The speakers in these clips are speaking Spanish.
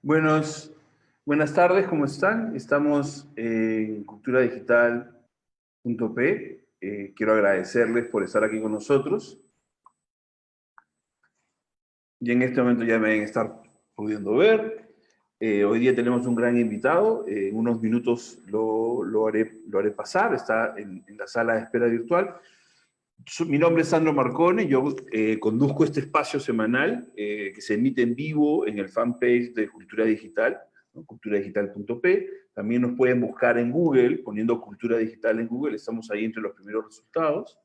Buenos, buenas tardes, ¿cómo están? Estamos en culturadigital.p. Quiero agradecerles por estar aquí con nosotros. Y en este momento ya me deben estar pudiendo ver. Hoy día tenemos un gran invitado. En unos minutos lo haré pasar. Está en la sala de espera virtual. Mi nombre es Sandro Marcone, yo conduzco este espacio semanal que se emite en vivo en el fanpage de Cultura Digital, ¿no? culturadigital.p. También nos pueden buscar en Google, poniendo Cultura Digital en Google, estamos ahí entre los primeros resultados.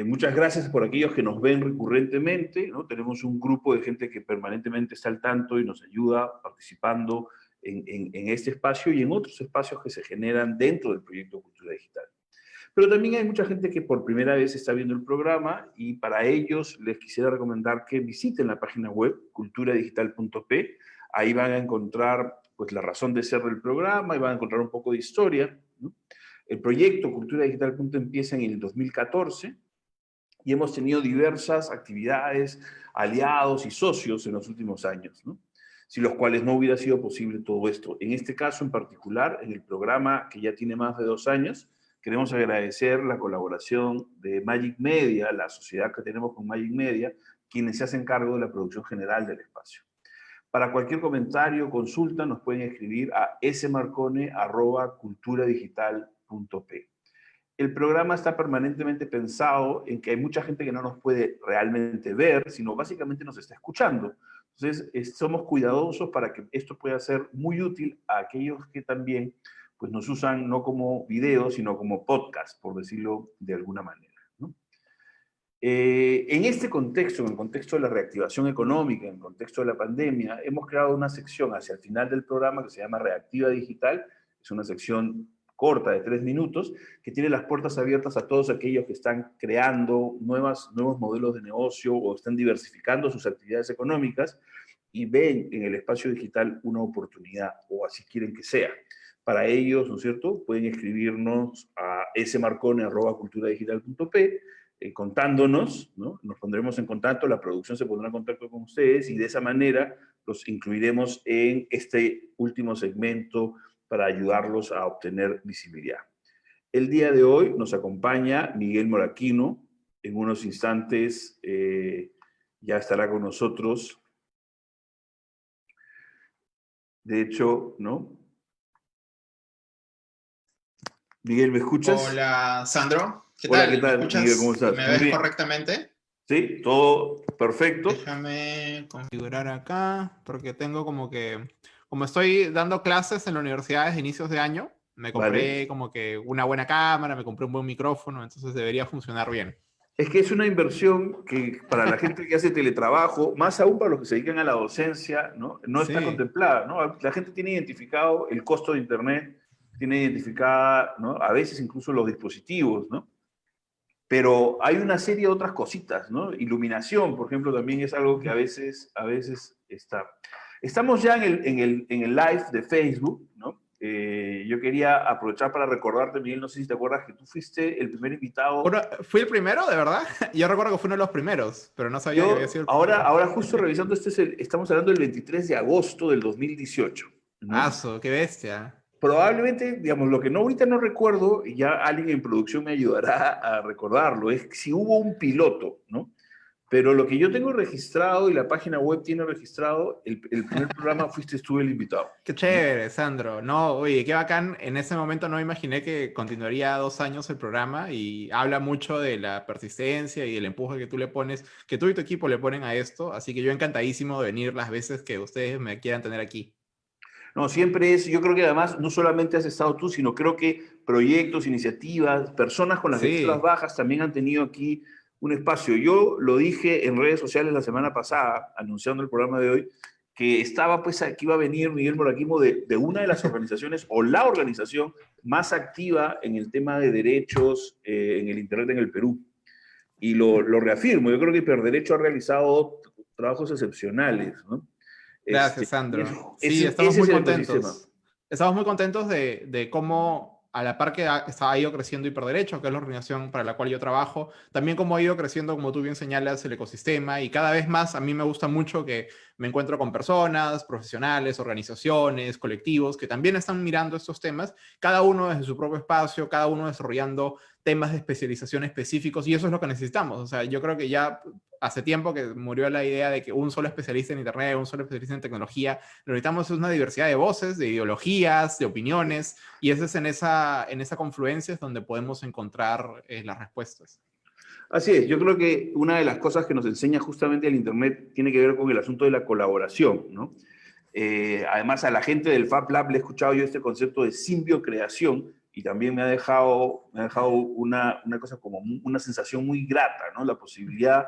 Muchas gracias por aquellos que nos ven recurrentemente, ¿no? Tenemos un grupo de gente que permanentemente está al tanto y nos ayuda participando en este espacio y en otros espacios que se generan dentro del proyecto Cultura Digital. Pero también hay mucha gente que por primera vez está viendo el programa y para ellos les quisiera recomendar que visiten la página web culturadigital.p. Ahí van a encontrar pues, la razón de ser del programa y van a encontrar un poco de historia, ¿no? El proyecto Cultura Digital empieza en el 2014 y hemos tenido diversas actividades, aliados y socios en los últimos años, ¿no? Sin los cuales no hubiera sido posible todo esto. En este caso en particular, en el programa que ya tiene más de 2 años, queremos agradecer la colaboración de Magic Media, la sociedad que tenemos con Magic Media, quienes se hacen cargo de la producción general del espacio. Para cualquier comentario o consulta nos pueden escribir a smarcone@culturadigital.p. El programa está permanentemente pensado en que hay mucha gente que no nos puede realmente ver, sino básicamente nos está escuchando. Entonces, somos cuidadosos para que esto pueda ser muy útil a aquellos que también pues, nos usan no como video, sino como podcast, por decirlo de alguna manera, ¿no? En este contexto, en el contexto de la reactivación económica, en el contexto de la pandemia, hemos creado una sección hacia el final del programa que se llama Reactiva Digital. Es una sección corta de 3 minutos que tiene las puertas abiertas a todos aquellos que están creando nuevos modelos de negocio o están diversificando sus actividades económicas y ven en el espacio digital una oportunidad, o así quieren que sea. Para ellos, ¿no es cierto?, pueden escribirnos a smarcone@culturadigital.p contándonos, ¿no? Nos pondremos en contacto, la producción se pondrá en contacto con ustedes y de esa manera los incluiremos en este último segmento para ayudarlos a obtener visibilidad. El día de hoy nos acompaña Miguel Moraquino. En unos instantes ya estará con nosotros. De hecho, ¿no? Miguel, ¿me escuchas? Hola, Sandro. ¿Qué Hola, tal? ¿qué ¿Me tal, Miguel? ¿Cómo escuchas y estás? me Muy ves bien. correctamente? Sí, todo perfecto. Déjame configurar acá, porque tengo como estoy dando clases en la universidad desde inicios de año, me Vale. compré como que una buena cámara, me compré un buen micrófono, entonces debería funcionar bien. Es que es una inversión que para la gente que hace teletrabajo, más aún para los que se dedican a la docencia, ¿no? No está Sí, contemplada, ¿no? La gente tiene identificado el costo de Internet, tiene identificada, ¿no? A veces incluso los dispositivos, ¿no? Pero hay una serie de otras cositas, ¿no? Iluminación, por ejemplo, también es algo que a veces está. Estamos ya en el live de Facebook, ¿no? Yo quería aprovechar para recordarte, Miguel, no sé si te acuerdas que tú fuiste el primer invitado. ¿Fui el primero, de verdad? Yo recuerdo que fue uno de los primeros, pero no sabía que había Yo, sido el ahora, primero. ahora justo revisando, estamos hablando del 23 de agosto del 2018, ¿no? ¡Aso, qué bestia! Probablemente, digamos, lo que no ahorita no recuerdo, y ya alguien en producción me ayudará a recordarlo, es si hubo un piloto, ¿no? Pero lo que yo tengo registrado y la página web tiene registrado, el primer programa fuiste tú el invitado, Qué ¿no? chévere, Sandro. No, oye, qué bacán. En ese momento no imaginé que continuaría 2 años el programa y habla mucho de la persistencia y del empuje que tú le pones, que tú y tu equipo le ponen a esto. Así que yo encantadísimo de venir las veces que ustedes me quieran tener aquí. No, siempre es, yo creo que además no solamente has estado tú, sino creo que proyectos, iniciativas, personas con las que tú Sí, trabajas también han tenido aquí un espacio. Yo lo dije en redes sociales la semana pasada, anunciando el programa de hoy, que estaba pues aquí iba a venir Miguel Moraquimo de una de las organizaciones o la organización más activa en el tema de derechos en el Internet en el Perú. Y lo reafirmo, yo creo que Hiperderecho ha realizado trabajos excepcionales, ¿no? gracias, Y Sandro. Sí, ese estamos es muy el ecosistema. contentos. Estamos muy contentos de cómo a la par que ha ido creciendo Hiperderecho, que es la organización para la cual yo trabajo, también como ha ido creciendo, como tú bien señalas, el ecosistema, y cada vez más a mí me gusta mucho que me encuentro con personas, profesionales, organizaciones, colectivos, que también están mirando estos temas, cada uno desde su propio espacio, cada uno desarrollando temas de especialización específicos, y eso es lo que necesitamos. O sea, yo creo que ya hace tiempo que murió la idea de que un solo especialista en Internet, un solo especialista en tecnología. Lo que necesitamos es una diversidad de voces, de ideologías, de opiniones, y eso es en esa confluencia es donde podemos encontrar las respuestas. Así es, yo creo que una de las cosas que nos enseña justamente el Internet tiene que ver con el asunto de la colaboración, ¿no? Además, a la gente del Fab Lab le he escuchado yo este concepto de simbiocreación y también me ha dejado una cosa como una sensación muy grata, ¿no? La posibilidad,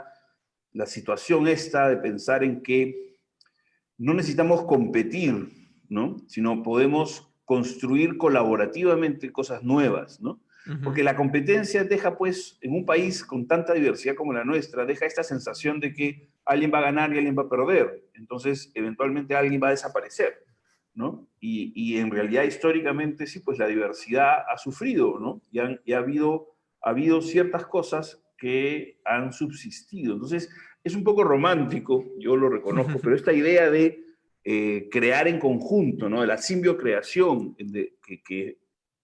la situación esta de pensar en que no necesitamos competir, ¿no? Sino podemos construir colaborativamente cosas nuevas, ¿no? Porque la competencia deja, pues, en un país con tanta diversidad como la nuestra, deja esta sensación de que alguien va a ganar y alguien va a perder. Entonces, eventualmente alguien va a desaparecer, ¿no? Y en realidad, históricamente, sí, pues la diversidad ha sufrido, ¿no? Y ha habido ciertas cosas que han subsistido. Entonces, es un poco romántico, yo lo reconozco, pero esta idea de crear en conjunto, ¿no? De la simbiocreación que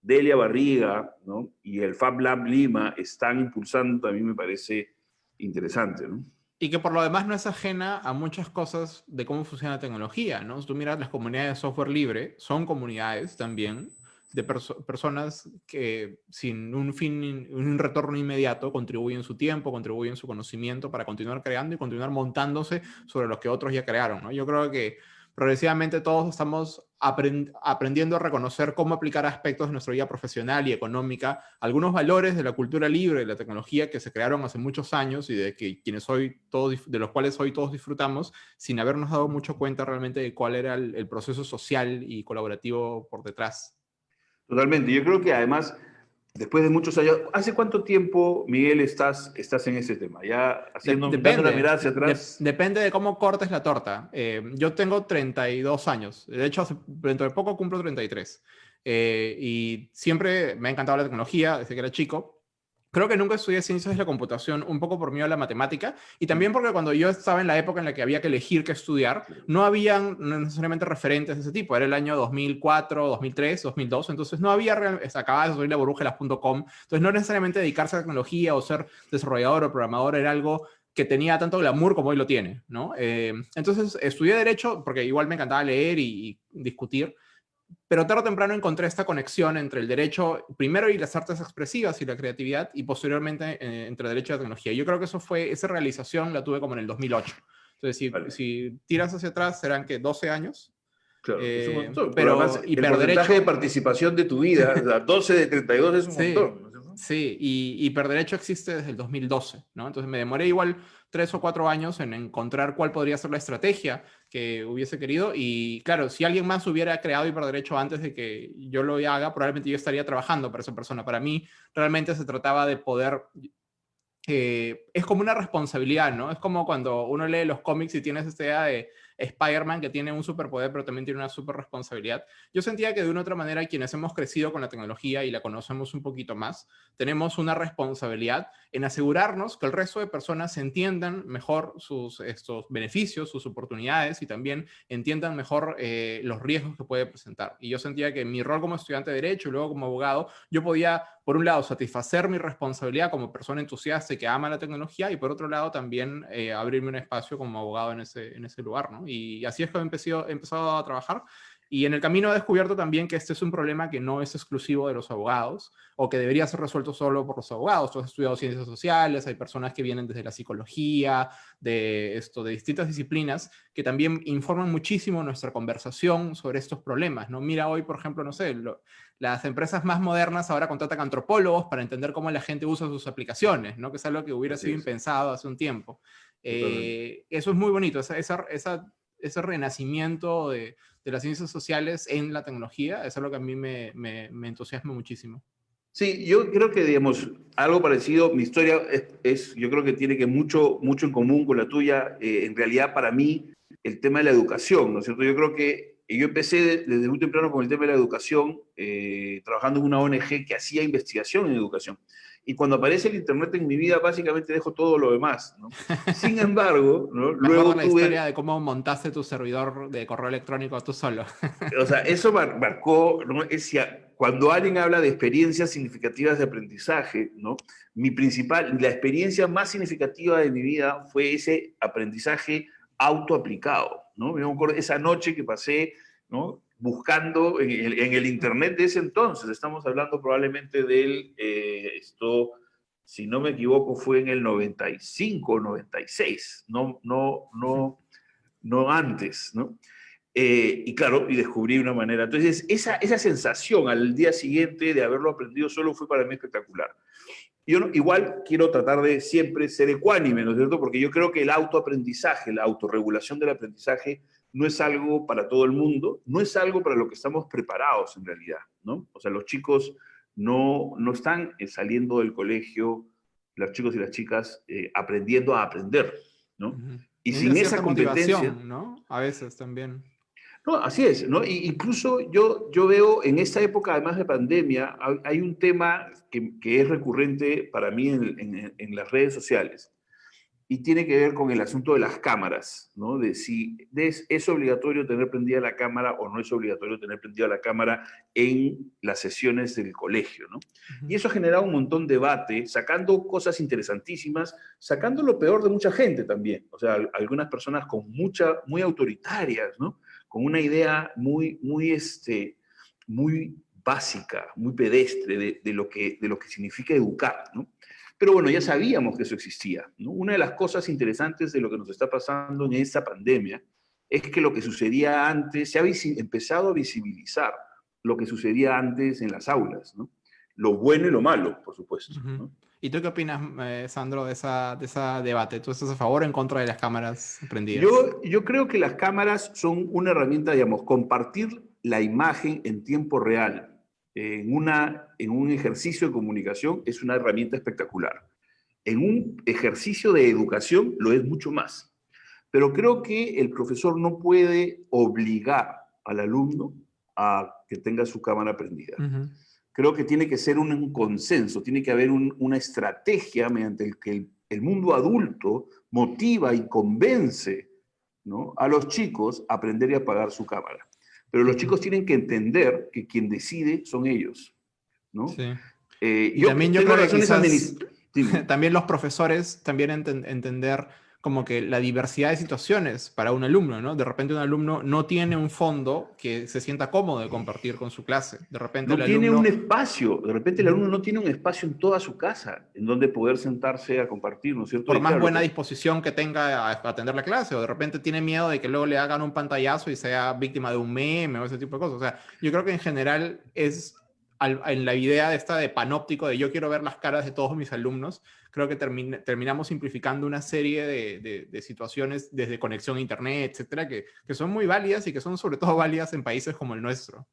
Delia Barriga, ¿no? Y el Fab Lab Lima están impulsando, también me parece interesante, ¿no? Y que por lo demás no es ajena a muchas cosas de cómo funciona la tecnología, ¿no? Si tú miras las comunidades de software libre, son comunidades también de personas que sin un retorno inmediato contribuyen su tiempo, contribuyen su conocimiento para continuar creando y continuar montándose sobre lo que otros ya crearon, ¿no? Yo creo que progresivamente todos estamos aprendiendo a reconocer cómo aplicar aspectos de nuestra vida profesional y económica, algunos valores de la cultura libre, de la tecnología que se crearon hace muchos años y de que de los cuales hoy todos disfrutamos, sin habernos dado mucho cuenta realmente de cuál era el proceso social y colaborativo por detrás. Totalmente. Yo creo que además, después de muchos años, ¿hace cuánto tiempo, Miguel, estás en ese tema? Ya dando la mirada hacia atrás. Depende de cómo cortes la torta. Yo tengo 32 años. De hecho, dentro de poco cumplo 33. Y siempre me ha encantado la tecnología desde que era chico. Creo que nunca estudié ciencias de la computación, un poco por miedo a la matemática, y también porque cuando yo estaba en la época en la que había que elegir qué estudiar, no habían necesariamente referentes de ese tipo. Era el año 2004, 2003, 2002, entonces no había, acababa de salir la burbuja de las .com, entonces no necesariamente dedicarse a la tecnología o ser desarrollador o programador era algo que tenía tanto glamour como hoy lo tiene, ¿no? Entonces estudié Derecho porque igual me encantaba leer y discutir, pero tarde o temprano encontré esta conexión entre el derecho, primero y las artes expresivas y la creatividad, y posteriormente entre derecho y la tecnología. Yo creo que esa realización la tuve como en el 2008. Entonces, Vale. si tiras hacia atrás, serán que 12 años. Claro, es un montón. Pero además, el hiperderecho, porcentaje de participación de tu vida, o sea, 12 de 32 es un sí, montón, ¿no es cierto? sí, y hiperderecho existe desde el 2012, ¿no? Entonces me demoré igual 3 o 4 años en encontrar cuál podría ser la estrategia que hubiese querido, y claro, si alguien más hubiera creado hiperderecho antes de que yo lo haga, probablemente yo estaría trabajando para esa persona. Para mí realmente se trataba de poder es como una responsabilidad, ¿no? Es como cuando uno lee los cómics y tienes esta idea de Spider-Man que tiene un superpoder, pero también tiene una super responsabilidad. Yo sentía que de una u otra manera, quienes hemos crecido con la tecnología y la conocemos un poquito más, tenemos una responsabilidad en asegurarnos que el resto de personas entiendan mejor estos beneficios, sus oportunidades, y también entiendan mejor los riesgos que puede presentar. Y yo sentía que mi rol como estudiante de Derecho y luego como abogado, yo podía, por un lado, satisfacer mi responsabilidad como persona entusiasta que ama la tecnología, y por otro lado también abrirme un espacio como abogado en ese lugar, ¿no? Y así es que he empezado a trabajar, y en el camino he descubierto también que este es un problema que no es exclusivo de los abogados o que debería ser resuelto solo por los abogados. Tú has estudiado ciencias sociales, hay personas que vienen desde la psicología, de distintas disciplinas que también informan muchísimo nuestra conversación sobre estos problemas, ¿no? Mira hoy, por ejemplo, no sé, las empresas más modernas ahora contratan antropólogos para entender cómo la gente usa sus aplicaciones, ¿no? Que es algo que hubiera sido impensado hace un tiempo. Eso es muy bonito, ese renacimiento de las ciencias sociales en la tecnología es algo que a mí me entusiasma muchísimo. Sí, yo creo que, digamos, algo parecido, mi historia yo creo que tiene que mucho en común con la tuya. En realidad, para mí, el tema de la educación, ¿no es cierto? Yo creo que y yo empecé desde muy temprano con el tema de la educación, trabajando en una ONG que hacía investigación en educación. Y cuando aparece el Internet en mi vida, básicamente dejo todo lo demás, ¿no? Sin embargo, ¿no? Me acuerdo Luego la historia tuve, de cómo montaste tu servidor de correo electrónico tú solo. o sea, eso marcó, ¿no? Cuando alguien habla de experiencias significativas de aprendizaje, ¿no? La experiencia más significativa de mi vida fue ese aprendizaje autoaplicado, ¿no? Me acuerdo esa noche que pasé, ¿no? Buscando en el Internet de ese entonces, estamos hablando probablemente si no me equivoco, fue en el 95 o 96, no antes, ¿no? Y claro, y descubrí una manera. Entonces, esa sensación al día siguiente de haberlo aprendido solo fue para mí espectacular. Yo igual quiero tratar de siempre ser ecuánime, ¿no es cierto? Porque yo creo que el autoaprendizaje, la autorregulación del aprendizaje, no es algo para todo el mundo, no es algo para lo que estamos preparados en realidad, ¿no? O sea, los chicos no están saliendo del colegio, los chicos y las chicas aprendiendo a aprender, ¿no? Ujú. Y sin Necesitas esa cierta competencia, motivación, ¿no? A veces también. no, así es, ¿no? Incluso yo veo en esta época, además de pandemia, hay un tema que es recurrente para mí en las redes sociales y tiene que ver con el asunto de las cámaras, ¿no? De si es obligatorio tener prendida la cámara o no es obligatorio tener prendida la cámara en las sesiones del colegio, ¿no? Y Ujú. eso ha generado un montón de debate, sacando cosas interesantísimas, sacando lo peor de mucha gente también, o sea, algunas personas muy autoritarias, ¿no? Con una idea muy básica, muy pedestre de lo que significa educar, ¿no? Pero bueno, ya sabíamos que eso existía, ¿no? Una de las cosas interesantes de lo que nos está pasando en esta pandemia es que lo que sucedía antes, se ha empezado a visibilizar lo que sucedía antes en las aulas, ¿no? Lo bueno y lo malo, por supuesto, Ujú. ¿no? ¿Y tú qué opinas, Sandro, de esa debate? ¿Tú estás a favor o en contra de las cámaras prendidas? Yo creo que las cámaras son una herramienta, digamos, compartir la imagen en tiempo real en un ejercicio de comunicación es una herramienta espectacular. En un ejercicio de educación lo es mucho más. Pero creo que el profesor no puede obligar al alumno a que tenga su cámara prendida. Ujú. Creo que tiene que ser un consenso, tiene que haber una estrategia mediante el que el mundo adulto motiva y convence, ¿no?, a los chicos a aprender y apagar su cámara. Pero los Ujú. chicos tienen que entender que quien decide son ellos, ¿no? Sí. Y Yo también yo tengo creo que razones quizás administrativas. Dime. también los profesores también entender como que la diversidad de situaciones para un alumno, ¿no? De repente un alumno no tiene un fondo que se sienta cómodo de compartir con su clase. De repente el No tiene un alumno... espacio, de repente el Ujú. alumno no tiene un espacio en toda su casa en donde poder sentarse a compartir, ¿no es cierto? Por Y más claro, buena disposición que tenga a atender la clase, o de repente tiene miedo de que luego le hagan un pantallazo y sea víctima de un meme o ese tipo de cosas. O sea, yo creo que en general es en la idea esta de panóptico, de yo quiero ver las caras de todos mis alumnos, creo que terminamos simplificando una serie de situaciones desde conexión a internet, etcétera, que son muy válidas y que son sobre todo válidas en países como el nuestro.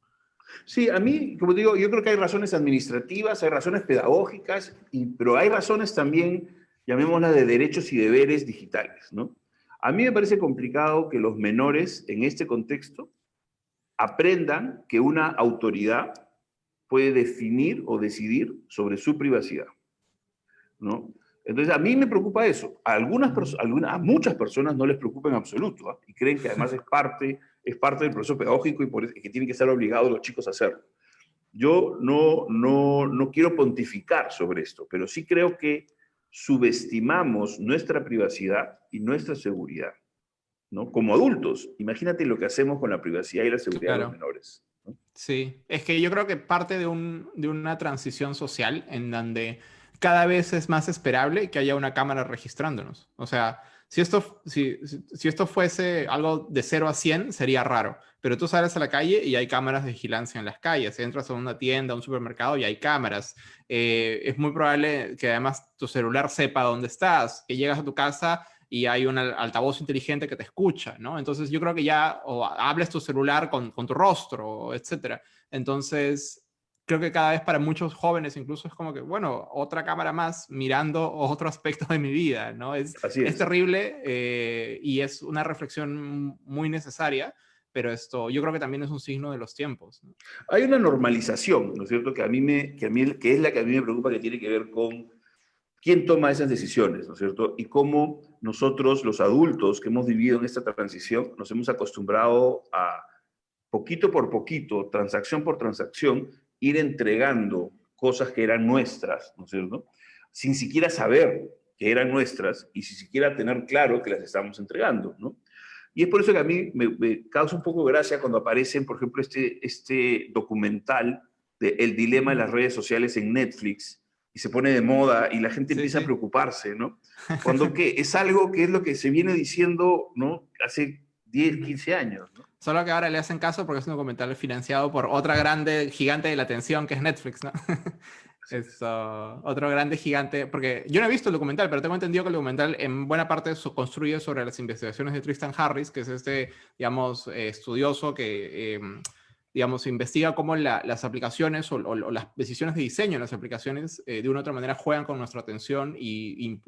sí, a mí, como digo, yo creo que hay razones administrativas, hay razones pedagógicas, pero hay razones también, llamémoslas de derechos y deberes digitales, ¿no? A mí me parece complicado que los menores en este contexto aprendan que una autoridad puede definir o decidir sobre su privacidad, ¿no? Entonces, a mí me preocupa eso. Ujú. A muchas personas no les preocupa en absoluto, ¿ah? Y creen que además es parte del proceso pedagógico y que tienen que estar obligados los chicos a hacerlo. Yo no quiero pontificar sobre esto, pero sí creo que subestimamos nuestra privacidad y nuestra seguridad, ¿no? Como adultos, imagínate lo que hacemos con la privacidad y la seguridad de los Claro. menores, ¿no? Sí, es que yo creo que parte de una transición social en donde cada vez es más esperable que haya una cámara registrándonos. O sea, si esto fuese algo de 0 a 100 sería raro, pero tú sales a la calle y hay cámaras de vigilancia en las calles. Entras a una tienda, a un supermercado y hay cámaras. Es muy probable que además tu celular sepa dónde estás, que llegas a tu casa y hay un altavoz inteligente que te escucha, ¿no? Entonces yo creo que ya o hables tu celular con tu rostro, etcétera. Entonces creo que cada vez para muchos jóvenes incluso es como que, bueno, otra cámara más mirando otro aspecto de mi vida, ¿no? Así Es es. terrible y es una reflexión muy necesaria, pero yo creo que también es un signo de los tiempos, ¿no? Hay una normalización, ¿no es cierto?, que es la que a mí me preocupa, que tiene que ver con quién toma esas decisiones, ¿no es cierto? Y cómo nosotros, los adultos que hemos vivido en esta transición, nos hemos acostumbrado a, poquito por poquito, transacción por transacción, ir entregando cosas que eran nuestras, ¿no es cierto?, sin siquiera saber que eran nuestras y sin siquiera tener claro que las estamos entregando, ¿no? Y es por eso que a mí me causa un poco de gracia cuando aparecen, por ejemplo, este documental de El dilema de las redes sociales en Netflix, y se pone de moda y la gente Sí, empieza a sí. preocuparse, ¿no? Cuando que es algo que es lo que se viene diciendo, ¿no?, hace 10, 15 años, ¿no? Solo que ahora le hacen caso porque es un documental financiado por otra grande gigante de la atención que es Netflix, ¿no? Así es. Otro grande gigante, porque yo no he visto el documental, pero tengo entendido que el documental en buena parte construye sobre las investigaciones de Tristan Harris, que es digamos, estudioso que, digamos, investiga cómo las aplicaciones o las decisiones de diseño en las aplicaciones de una u otra manera juegan con nuestra atención y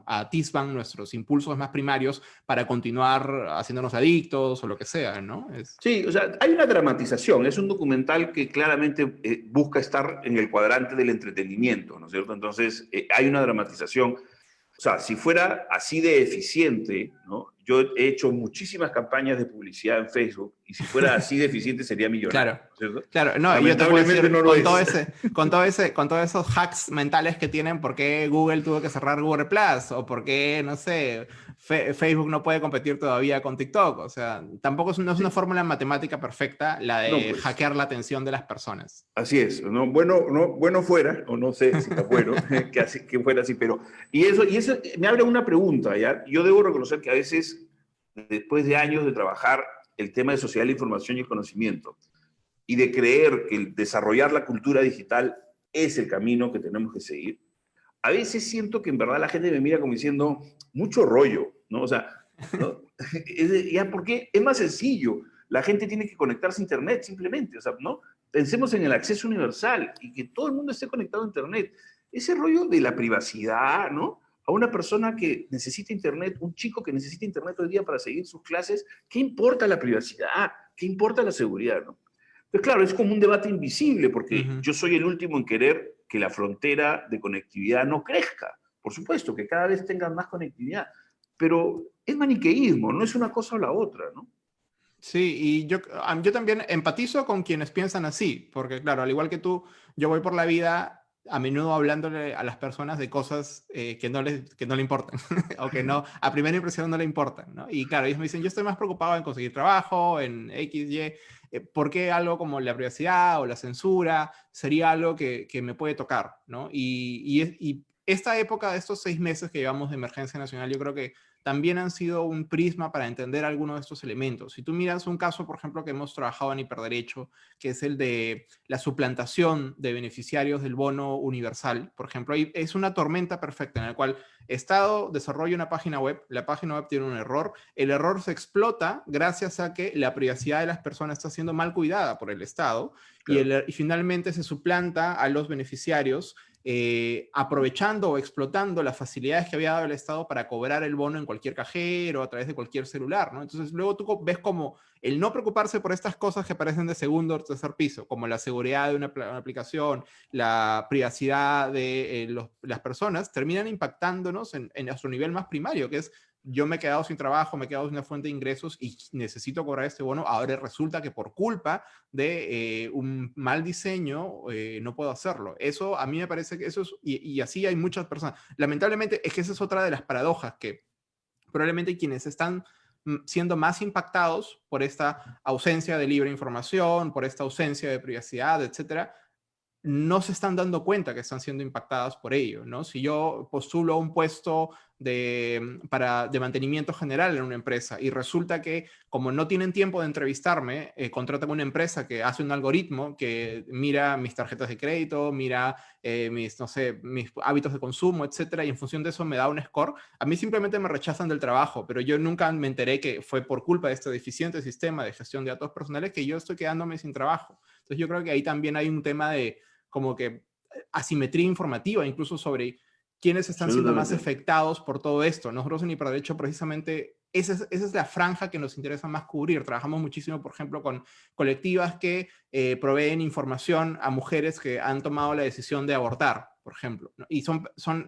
atisban nuestros impulsos más primarios para continuar haciéndonos adictos o lo que sea, ¿no? Sí, o sea, hay una dramatización. Es un documental que claramente busca estar en el cuadrante del entretenimiento, ¿no es cierto? Entonces, hay una dramatización. O sea, si fuera así de eficiente, ¿no? Yo he hecho muchísimas campañas de publicidad en Facebook, y si fuera así de eficiente sería millonario, Claro, ¿no es cierto? claro, no, y yo te puedo Lamentablemente decir no lo es. con todos esos hacks mentales que tienen, por qué Google tuvo que cerrar Google Plus, o por qué, no sé, Facebook no puede competir todavía con TikTok. O sea, tampoco no es una Sí, fórmula matemática perfecta la no, de pues. hackear la atención de las personas. Así es, ¿no? Bueno, no, bueno fuera, o no sé si está bueno, que fuera así, pero... Y eso me abre una pregunta, ¿ya? Yo debo reconocer que a veces, después de años de trabajar el tema de sociedad de la información y el conocimiento, y de creer que desarrollar la cultura digital es el camino que tenemos que seguir, a veces siento que en verdad la gente me mira como diciendo, mucho rollo, ¿no? O sea, ¿no? Ya, ¿por qué? Es más sencillo. La gente tiene que conectarse a Internet simplemente, o sea, ¿no? Pensemos en el acceso universal y que todo el mundo esté conectado a Internet. Ese rollo de la privacidad, ¿no? A una persona que necesita Internet, un chico que necesita Internet hoy día para seguir sus clases, ¿qué importa la privacidad? ¿Qué importa la seguridad, no? Pues claro, es como un debate invisible, porque Ujú. yo soy el último en querer que la frontera de conectividad no crezca. Por supuesto, que cada vez tengan más conectividad, pero es maniqueísmo, no es una cosa o la otra, ¿no? Sí, y yo también empatizo con quienes piensan así, porque claro, al igual que tú, yo voy por la vida a menudo hablándole a las personas de cosas que no le importan, o que no, a primera impresión no le importan, ¿no? Y claro, ellos me dicen, yo estoy más preocupado en conseguir trabajo, en X, Y, ¿por qué algo como la privacidad o la censura sería algo que me puede tocar, ¿no? Y esta época de estos 6 meses que llevamos de emergencia nacional, yo creo que también han sido un prisma para entender algunos de estos elementos. Si tú miras un caso, por ejemplo, que hemos trabajado en Hiperderecho, que es el de la suplantación de beneficiarios del bono universal, por ejemplo, ahí es una tormenta perfecta en la cual Estado desarrolla una página web, la página web tiene un error, el error se explota gracias a que la privacidad de las personas está siendo mal cuidada por el Estado Claro. y finalmente se suplanta a los beneficiarios aprovechando o explotando las facilidades que había dado el Estado para cobrar el bono en cualquier cajero, a través de cualquier celular, ¿no? Entonces, luego tú ves como el no preocuparse por estas cosas que aparecen de segundo o tercer piso, como la seguridad de una aplicación, la privacidad de las personas, terminan impactándonos en nuestro nivel más primario, que es yo me he quedado sin trabajo, me he quedado sin una fuente de ingresos y necesito cobrar este bono. Ahora resulta que por culpa de un mal diseño no puedo hacerlo. Eso a mí me parece que eso es, y así hay muchas personas. Lamentablemente es que esa es otra de las paradojas que probablemente quienes están siendo más impactados por esta ausencia de libre información, por esta ausencia de privacidad, etcétera, no se están dando cuenta que están siendo impactadas por ello, ¿no? Si yo postulo a un puesto de mantenimiento general en una empresa y resulta que como no tienen tiempo de entrevistarme, contratan una empresa que hace un algoritmo que mira mis tarjetas de crédito, mira no sé, mis hábitos de consumo, etcétera, y en función de eso me da un score, a mí simplemente me rechazan del trabajo, pero yo nunca me enteré que fue por culpa de este deficiente sistema de gestión de datos personales que yo estoy quedándome sin trabajo. Entonces yo creo que ahí también hay un tema de como que asimetría informativa, incluso sobre quiénes están siendo más Absolutamente. afectados por todo esto. Nosotros en Hiperderecho precisamente esa es la franja que nos interesa más cubrir. Trabajamos muchísimo, por ejemplo, con colectivas que proveen información a mujeres que han tomado la decisión de abortar, por ejemplo, ¿no? Y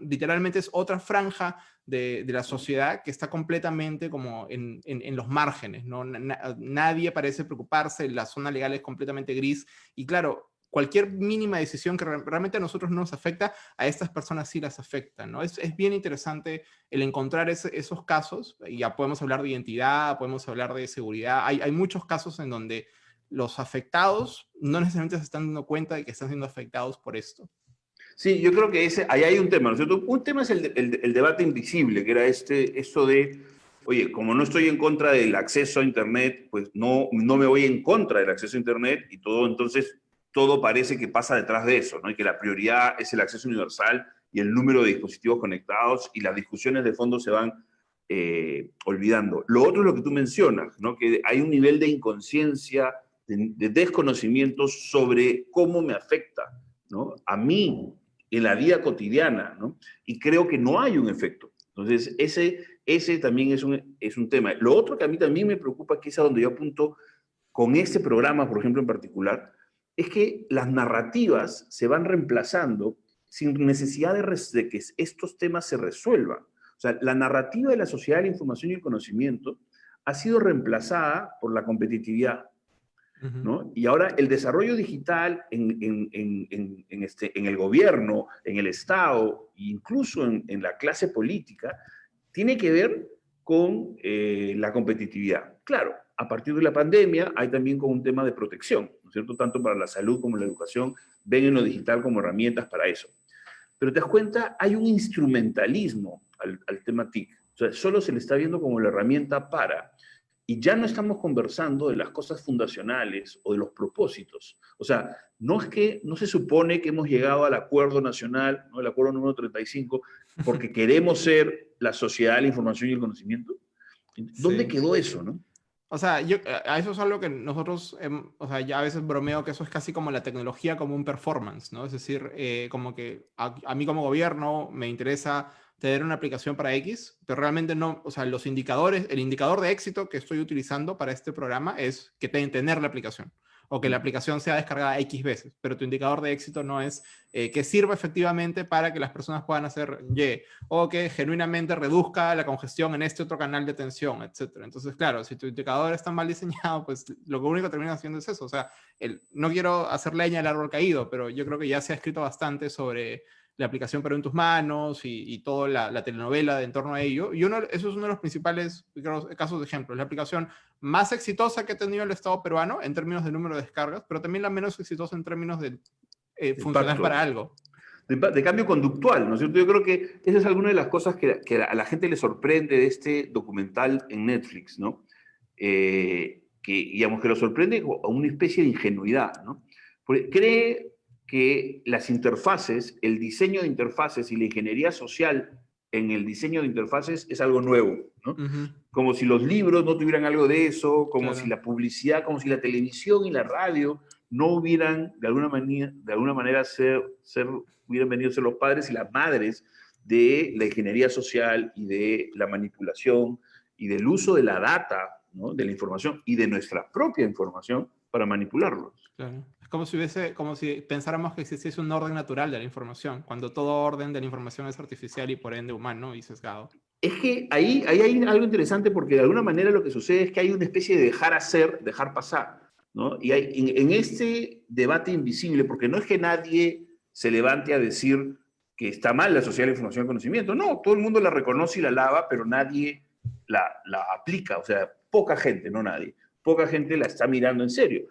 literalmente es otra franja de la sociedad que está completamente como en los márgenes, ¿no? Nadie parece preocuparse, la zona legal es completamente gris, y claro, cualquier mínima decisión que realmente a nosotros no nos afecta, a estas personas sí las afecta, ¿no? Es bien interesante el encontrar esos casos, y ya podemos hablar de identidad, podemos hablar de seguridad, hay muchos casos en donde los afectados no necesariamente se están dando cuenta de que están siendo afectados por esto. Sí, yo creo que ahí hay un tema, ¿no es cierto? Un tema es el debate invisible, que era esto de, oye, como no estoy en contra del acceso a Internet, pues no me voy en contra del acceso a Internet y todo, entonces todo parece que pasa detrás de eso, ¿no? Y que la prioridad es el acceso universal y el número de dispositivos conectados y las discusiones de fondo se van olvidando. Lo otro es lo que tú mencionas, ¿no? Que hay un nivel de inconsciencia, de desconocimiento sobre cómo me afecta, ¿no? A mí, en la vida cotidiana, ¿no? Y creo que no hay un efecto. Entonces, ese también es un tema. Lo otro que a mí también me preocupa, que es a donde yo apunto con este programa, por ejemplo, en particular, es que las narrativas se van reemplazando sin necesidad de que estos temas se resuelvan. O sea, la narrativa de la sociedad de la información y el conocimiento ha sido reemplazada por la competitividad, ¿no? Y ahora el desarrollo digital en el gobierno, en el Estado, incluso en la clase política, tiene que ver con la competitividad. Claro, a partir de la pandemia hay también como un tema de protección, ¿no es cierto? Tanto para la salud como la educación, ven en lo digital como herramientas para eso. Pero te das cuenta, hay un instrumentalismo al tema TIC. O sea, solo se le está viendo como la herramienta para, y ya no estamos conversando de las cosas fundacionales o de los propósitos. O sea, no se supone que hemos llegado al acuerdo nacional, ¿no? El acuerdo número 35, porque queremos ser la sociedad de la información y el conocimiento. ¿Dónde Sí. quedó eso, no? O sea, a eso es algo que nosotros, o sea, ya a veces bromeo que eso es casi como la tecnología como un performance, ¿no? Es decir, como que a mí como gobierno me interesa tener una aplicación para X, pero realmente no, o sea, los indicadores, el indicador de éxito que estoy utilizando para este programa es que tener la aplicación o que la aplicación sea descargada X veces, pero tu indicador de éxito no es que sirva efectivamente para que las personas puedan hacer Y, o que genuinamente reduzca la congestión en este otro canal de tensión, etcétera. Entonces, claro, si tu indicador está mal diseñado, pues lo único que termina haciendo es eso. O sea, no quiero hacer leña al árbol caído, pero yo creo que ya se ha escrito bastante sobre la aplicación Perú en tus manos y toda la telenovela de en torno a ello. Y eso es uno de los principales casos de ejemplo. La aplicación más exitosa que ha tenido el Estado peruano en términos de número de descargas, pero también la menos exitosa en términos de funcionar para algo. De cambio conductual, ¿no es cierto? Yo creo que esa es alguna de las cosas que a la gente le sorprende de este documental en Netflix, ¿no? Digamos, que lo sorprende a una especie de ingenuidad, ¿no? Porque cree que las interfaces, el diseño de interfaces y la ingeniería social en el diseño de interfaces es algo nuevo, ¿no? Como si los libros no tuvieran algo de eso, como si la publicidad, como si la televisión y la radio no hubieran de alguna manera hubieran venido a ser los padres y las madres de la ingeniería social y de la manipulación y del uso de la data, ¿no? De la información y de nuestra propia información para manipularlos. Claro. Es como si pensáramos que existiese un orden natural de la información, cuando todo orden de la información es artificial y por ende humano y sesgado. Es que ahí hay algo interesante porque de alguna manera lo que sucede es que hay una especie de dejar hacer, dejar pasar, ¿no? Y en este debate invisible, porque no es que nadie se levante a decir que está mal la sociedad de la información y el conocimiento, no, todo el mundo la reconoce y la alaba, pero nadie la aplica, o sea, poca gente, no nadie, poca gente la está mirando en serio.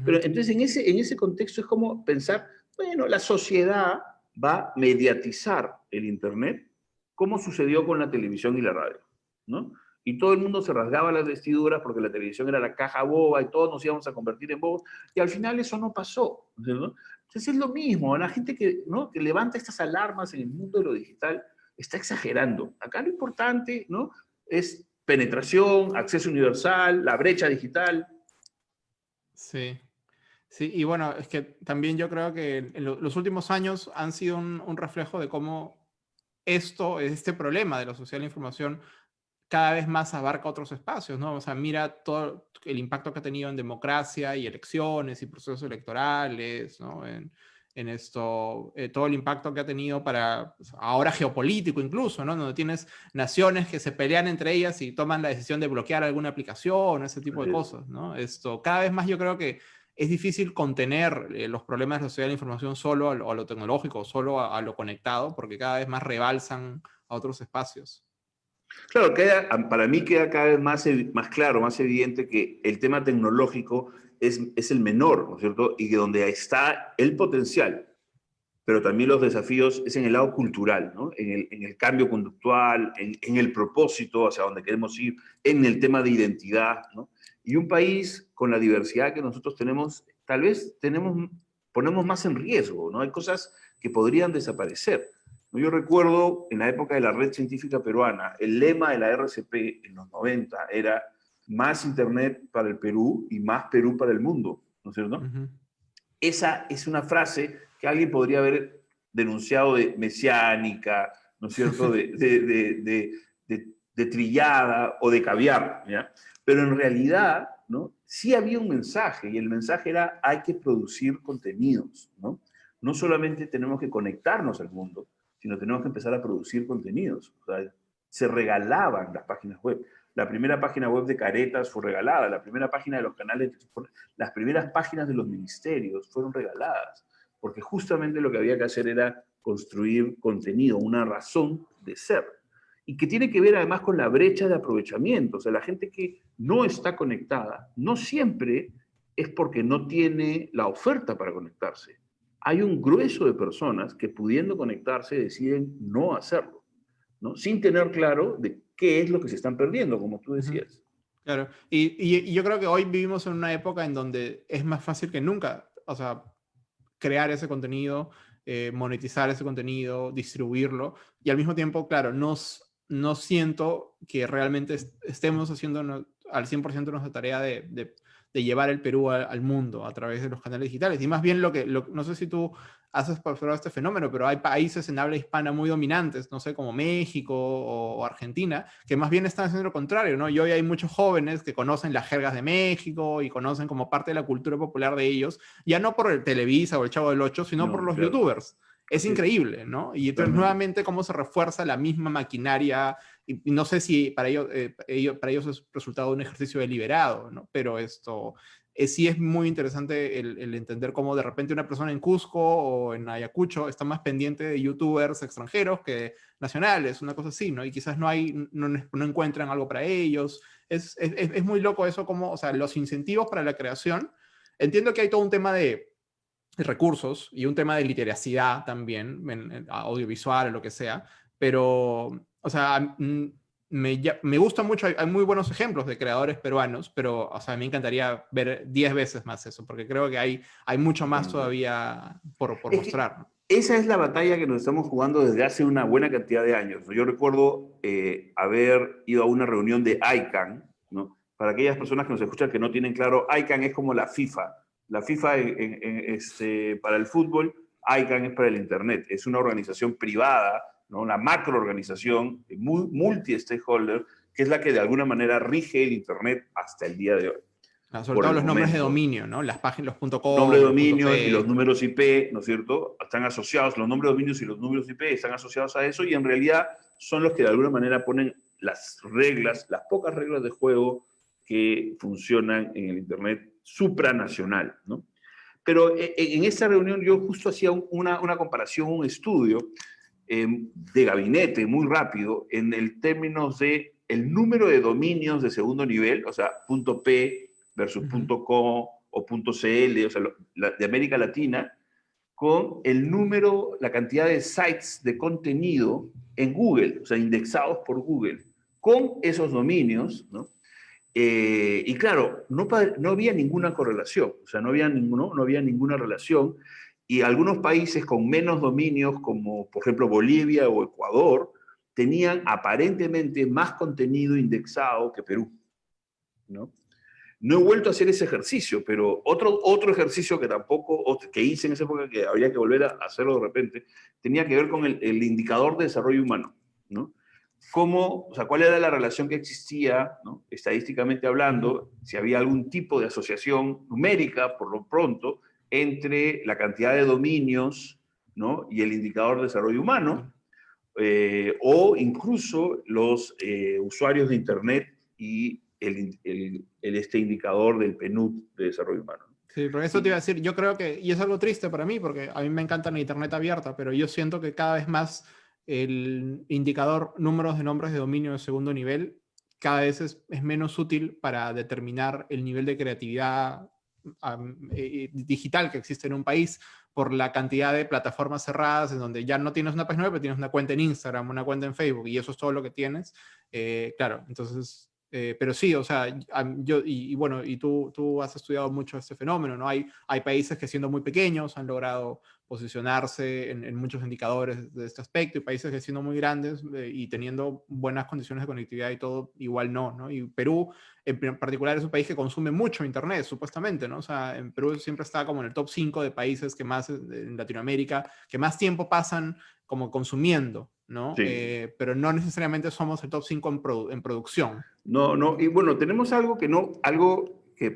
Pero entonces en ese contexto es como pensar, bueno, la sociedad va a mediatizar el Internet como sucedió con la televisión y la radio, ¿no? Y todo el mundo se rasgaba las vestiduras porque la televisión era la caja boba y todos nos íbamos a convertir en bobos, y al final eso no pasó, ¿no? Entonces es lo mismo, la gente ¿no? que levanta estas alarmas en el mundo de lo digital está exagerando. Acá lo importante, ¿no? Es penetración, acceso universal, la brecha digital. Sí. Sí, y bueno, es que también yo creo que en los últimos años han sido un reflejo de cómo este problema de la sociedad de la información cada vez más abarca otros espacios, ¿no? O sea, mira todo el impacto que ha tenido en democracia y elecciones y procesos electorales, ¿no? En esto, todo el impacto que ha tenido para, pues, ahora geopolítico incluso, ¿no? Donde tienes naciones que se pelean entre ellas y toman la decisión de bloquear alguna aplicación, ese tipo de Así es. cosas, ¿no? Esto, cada vez más yo creo que es difícil contener los problemas de la sociedad de la información solo a lo tecnológico, solo a lo conectado, porque cada vez más rebalsan a otros espacios. Claro, para mí queda cada vez más claro, más evidente que el tema tecnológico es el menor, ¿no es cierto? Y que donde está el potencial, pero también los desafíos es en el lado cultural, ¿no? En el cambio conductual, en el propósito hacia donde queremos ir, en el tema de identidad, ¿no? Y un país con la diversidad que nosotros tenemos, tal vez ponemos más en riesgo, ¿no? Hay cosas que podrían desaparecer. Yo recuerdo en la época de la Red Científica Peruana, el lema de la RCP en los 90 era más Internet para el Perú y más Perú para el mundo, ¿no es cierto? Ujú. Esa es una frase que alguien podría haber denunciado de mesiánica, ¿no es cierto?, de trillada o de caviar, ¿ya? Pero en realidad, ¿no? Sí había un mensaje, y el mensaje era hay que producir contenidos, ¿no? No solamente tenemos que conectarnos al mundo, sino tenemos que empezar a producir contenidos. O sea, se regalaban las páginas web. La primera página web de Caretas fue regalada, la primera página de los canales, las primeras páginas de los ministerios fueron regaladas, porque justamente lo que había que hacer era construir contenido, una razón de ser, y que tiene que ver además con la brecha de aprovechamiento. O sea, la gente que no está conectada no siempre es porque no tiene la oferta para conectarse. Hay un grueso de personas que pudiendo conectarse deciden no hacerlo, ¿no? Sin tener claro de qué es lo que se están perdiendo, como tú Ujú. decías. Claro, y yo creo que hoy vivimos en una época en donde es más fácil que nunca, o sea, crear ese contenido, monetizar ese contenido, distribuirlo, y al mismo tiempo, claro, no siento que realmente estemos haciendo al 100% nuestra tarea de llevar el Perú al mundo a través de los canales digitales. Y más bien no sé si tú has observado este fenómeno, pero hay países en habla hispana muy dominantes, no sé, como México o Argentina, que más bien están haciendo lo contrario, ¿no? Y hoy hay muchos jóvenes que conocen las jergas de México y conocen como parte de la cultura popular de ellos, ya no por el Televisa o el Chavo del Ocho, sino por No, los claro, youtubers. Es así es, increíble, ¿no? Y entonces totalmente. nuevamente cómo se refuerza la misma maquinaria, y no sé si para ellos es resultado de un ejercicio deliberado, ¿no? Pero sí es muy interesante el entender cómo de repente una persona en Cusco o en Ayacucho está más pendiente de youtubers extranjeros que nacionales, una cosa así, ¿no? Y quizás no encuentran algo para ellos. Es muy loco eso, como, o sea, los incentivos para la creación. Entiendo que hay todo un tema de recursos y un tema de literacidad también, en audiovisual o lo que sea, pero, o sea, me gusta mucho, hay muy buenos ejemplos de creadores peruanos, pero, o sea, me encantaría ver 10 veces más eso, porque creo que hay mucho más Totalmente. todavía por Es que mostrar, ¿no? esa es la batalla que nos estamos jugando desde hace una buena cantidad de años. Yo recuerdo haber ido a una reunión de ICANN, ¿no? Para aquellas personas que nos escuchan que no tienen claro, ICANN es como la FIFA. La FIFA para el fútbol, ICANN es para el Internet. Es una organización privada, ¿no? Una macroorganización multi-stakeholder, que es la que de alguna manera rige el Internet hasta el día de hoy, Sobre por todo el los nombres de momento. dominio, ¿no? Las páginas, los Nombre .com, de los dominio y los .pe. números IP, ¿no es cierto? Están asociados, los nombres de dominios y los números IP están asociados a eso y en realidad son los que de alguna manera ponen las reglas, las pocas reglas de juego que funcionan en el Internet supranacional, ¿no? Pero en esta reunión yo justo hacía una comparación, un estudio de gabinete muy rápido en el términos de el número de dominios de segundo nivel, o sea, .p versus Ujú. .com o .cl, o sea, de América Latina, con el número, la cantidad de sites de contenido en Google, o sea, indexados por Google, con esos dominios, ¿no? Y claro, no había ninguna correlación, o sea, no había ninguna relación. Y algunos países con menos dominios, como por ejemplo Bolivia o Ecuador, tenían aparentemente más contenido indexado que Perú, ¿no? No he vuelto a hacer ese ejercicio, pero otro ejercicio que tampoco, que hice en esa época, que habría que volver a hacerlo de repente, tenía que ver con el indicador de desarrollo humano, ¿no? cómo, o sea, cuál era la relación que existía, ¿no? Estadísticamente hablando, si había algún tipo de asociación numérica, por lo pronto, entre la cantidad de dominios, ¿no? Y el indicador de desarrollo humano, o incluso los usuarios de Internet y este indicador del PNUD de desarrollo humano. Sí, porque eso te iba a decir, yo creo que, y es algo triste para mí, porque a mí me encanta la Internet abierta, pero yo siento que cada vez más el indicador números de nombres de dominio de segundo nivel cada vez es menos útil para determinar el nivel de creatividad digital que existe en un país por la cantidad de plataformas cerradas en donde ya no tienes una página web, pero tienes una cuenta en Instagram, una cuenta en Facebook y eso es todo lo que tienes. Claro, entonces... pero sí, o sea, yo, y bueno, y tú has estudiado mucho este fenómeno, ¿no? Hay países que siendo muy pequeños han logrado posicionarse en muchos indicadores de este aspecto y países que siendo muy grandes y teniendo buenas condiciones de conectividad y todo, igual no, ¿no? Y Perú en particular es un país que consume mucho Internet, supuestamente, ¿no? O sea, en Perú siempre está como en el top 5 de países que más, en Latinoamérica, que más tiempo pasan como consumiendo, ¿no? Sí. Pero no necesariamente somos el top 5 en producción. No, no, y bueno, tenemos algo algo que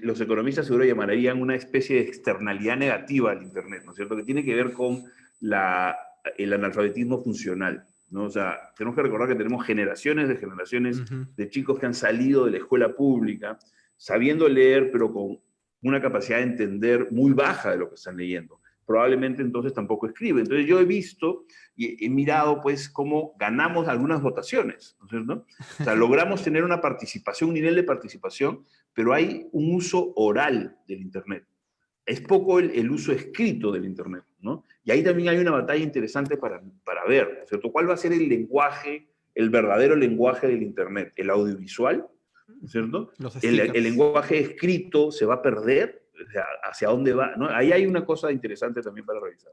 los economistas seguro llamarían una especie de externalidad negativa al Internet, ¿no es cierto? Que tiene que ver con el analfabetismo funcional, ¿no? O sea, tenemos que recordar que tenemos generaciones Ujú. de chicos que han salido de la escuela pública sabiendo leer, pero con una capacidad de entender muy baja de lo que están leyendo. Probablemente entonces tampoco escriben. Entonces yo he visto y he mirado pues cómo ganamos algunas votaciones, ¿no es cierto? O sea, logramos tener una participación, un nivel de participación, pero hay un uso oral del Internet. Es poco el uso escrito del Internet, ¿no? Y ahí también hay una batalla interesante para ver, ¿no es cierto? ¿Cuál va a ser el lenguaje, el verdadero lenguaje del Internet? ¿El audiovisual? ¿No es cierto? Los El stickers. lenguaje escrito se va a perder, o sea, ¿hacia dónde va? ¿No? Ahí hay una cosa interesante también para revisar.